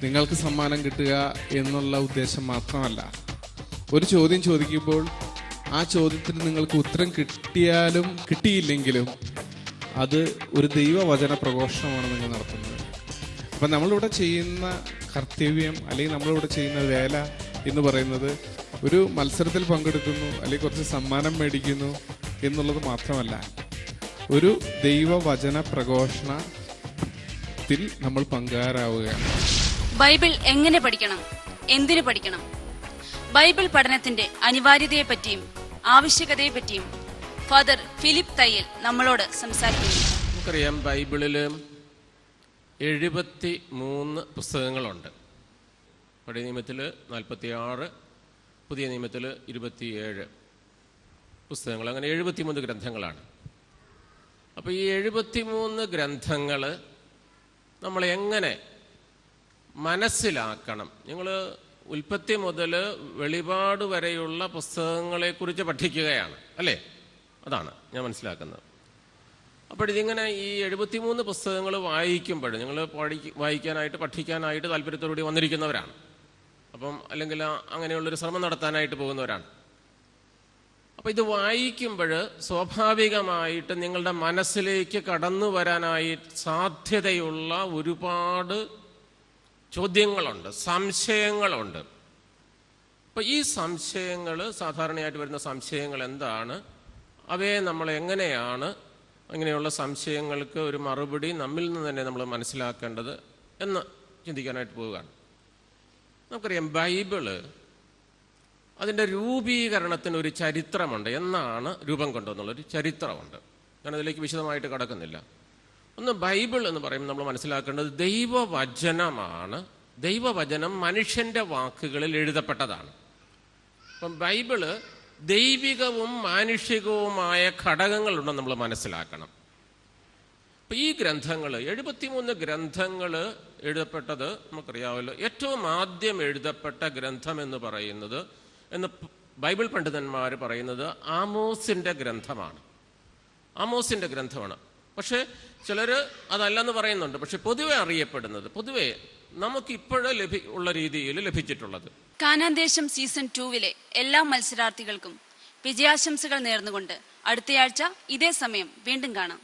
നിങ്ങൾക്ക് സമ്മാനം കിട്ടുക എന്നുള്ള ഉദ്ദേശം മാത്രമല്ല. ഒരു ചോദ്യം ചോദിക്കുമ്പോൾ ആ ചോദ്യത്തിന് നിങ്ങൾക്ക് ഉത്തരം കിട്ടിയാലും കിട്ടിയില്ലെങ്കിലും അത് ഒരു ദൈവവചന പ്രഘോഷണമാണ് നിങ്ങൾ നടത്തുന്നത്. അപ്പം നമ്മളിവിടെ ചെയ്യുന്ന കർത്തവ്യം അല്ലെങ്കിൽ നമ്മളിവിടെ ചെയ്യുന്ന വേല എന്ന് പറയുന്നത് ഒരു മത്സരത്തിൽ പങ്കെടുക്കുന്നു അല്ലെങ്കിൽ കുറച്ച് സമ്മാനം മേടിക്കുന്നു എന്നുള്ളത് മാത്രമല്ല, ഒരു ദൈവവചന പ്രഘോഷണത്തിൽ നമ്മൾ പങ്കാരാവുകയാണ്. ബൈബിൾ എങ്ങനെ പഠിക്കണം, എന്തിനു പഠിക്കണം, ബൈബിൾ പഠനത്തിന്റെ അനിവാര്യതയെപ്പറ്റിയും ആവശ്യകതയെപ്പറ്റിയും ഫാദർ ഫിലിപ്പ് തയ്യൽ നമ്മളോട് സംസാരിക്കുന്നു. നമുക്കറിയാം, ബൈബിളിൽ 73 പുസ്തകങ്ങളുണ്ട്. പഴയ നിയമത്തിൽ 46, പുതിയ നിയമത്തിൽ 27 പുസ്തകങ്ങൾ, അങ്ങനെ 73 ഗ്രന്ഥങ്ങളാണ്. അപ്പോൾ ഈ 73 ഗ്രന്ഥങ്ങൾ നമ്മൾ എങ്ങനെ മനസ്സിലാക്കണം? നിങ്ങൾ ഉൽപ്പത്തി മുതൽ വെളിപാട് വരെയുള്ള പുസ്തകങ്ങളെക്കുറിച്ച് പഠിക്കുകയാണ് അല്ലേ? അതാണ് ഞാൻ മനസ്സിലാക്കുന്നത്. അപ്പോൾ ഇതിങ്ങനെ ഈ 73 പുസ്തകങ്ങൾ വായിക്കുമ്പോൾ നിങ്ങൾ വായിക്കാനായിട്ട് പഠിക്കാനായിട്ട് താല്പര്യത്തോടുകൂടി വന്നിരിക്കുന്നവരാണ്. അപ്പം അല്ലെങ്കിൽ അങ്ങനെയുള്ളൊരു ശ്രമം നടത്താനായിട്ട് പോകുന്നവരാണ്. അപ്പോൾ ഇത് വായിക്കുമ്പോൾ സ്വാഭാവികമായിട്ട് നിങ്ങളുടെ മനസ്സിലേക്ക് കടന്നു വരാനായി സാധ്യതയുള്ള ഒരുപാട് ചോദ്യങ്ങളുണ്ട്, സംശയങ്ങളുണ്ട്. അപ്പോൾ ഈ സംശയങ്ങൾ, സാധാരണയായിട്ട് വരുന്ന സംശയങ്ങൾ എന്താണ്, അവയെ നമ്മൾ എങ്ങനെയാണ് അങ്ങനെയുള്ള സംശയങ്ങൾക്ക് ഒരു മറുപടി നമ്മിൽ നിന്ന് തന്നെ നമ്മൾ മനസ്സിലാക്കേണ്ടത് എന്ന് ചിന്തിക്കാനായിട്ട് പോവുകയാണ്. നമുക്കറിയാം, ബൈബിള് അതിൻ്റെ രൂപീകരണത്തിന് ഒരു ചരിത്രമുണ്ട്. എന്നാണ് രൂപം കൊണ്ടെന്നുള്ളൊരു ചരിത്രമുണ്ട്. ഞാനതിലേക്ക് വിശദമായിട്ട് കടക്കുന്നില്ല. ഒന്ന്, ബൈബിൾ എന്ന് പറയുമ്പോൾ നമ്മൾ മനസ്സിലാക്കേണ്ടത് ദൈവവചനമാണ്. ദൈവവചനം മനുഷ്യൻ്റെ വാക്കുകളിൽ എഴുതപ്പെട്ടതാണ്. അപ്പം ബൈബിള് ദൈവികവും മാനുഷികവുമായ ഘടകങ്ങളുണ്ടെന്ന് നമ്മൾ മനസ്സിലാക്കണം. അപ്പം ഈ ഗ്രന്ഥങ്ങൾ 73 ഗ്രന്ഥങ്ങൾ എഴുതപ്പെട്ടത് നമുക്കറിയാമല്ലോ. ഏറ്റവും ആദ്യം എഴുതപ്പെട്ട ഗ്രന്ഥം എന്ന് പറയുന്നത്, എന്ന് ബൈബിൾ പണ്ഡിതന്മാർ പറയുന്നത് ആമോസിൻ്റെ ഗ്രന്ഥമാണ്. ആമോസിൻ്റെ ഗ്രന്ഥമാണ്. പക്ഷേ ചിലർ അതല്ലെന്ന് പറയുന്നുണ്ട്. പക്ഷെ പൊതുവെ അറിയപ്പെടുന്നത്, പൊതുവെ നമുക്കിപ്പോഴേ ഉള്ള രീതിയിൽ ലഭിച്ചിട്ടുള്ളത്. കാനാൻ സീസൺ 2 എല്ലാ മത്സരാർത്ഥികൾക്കും വിജയാശംസകൾ നേർന്നുകൊണ്ട് അടുത്തയാഴ്ച ഇതേ സമയം വീണ്ടും കാണാം.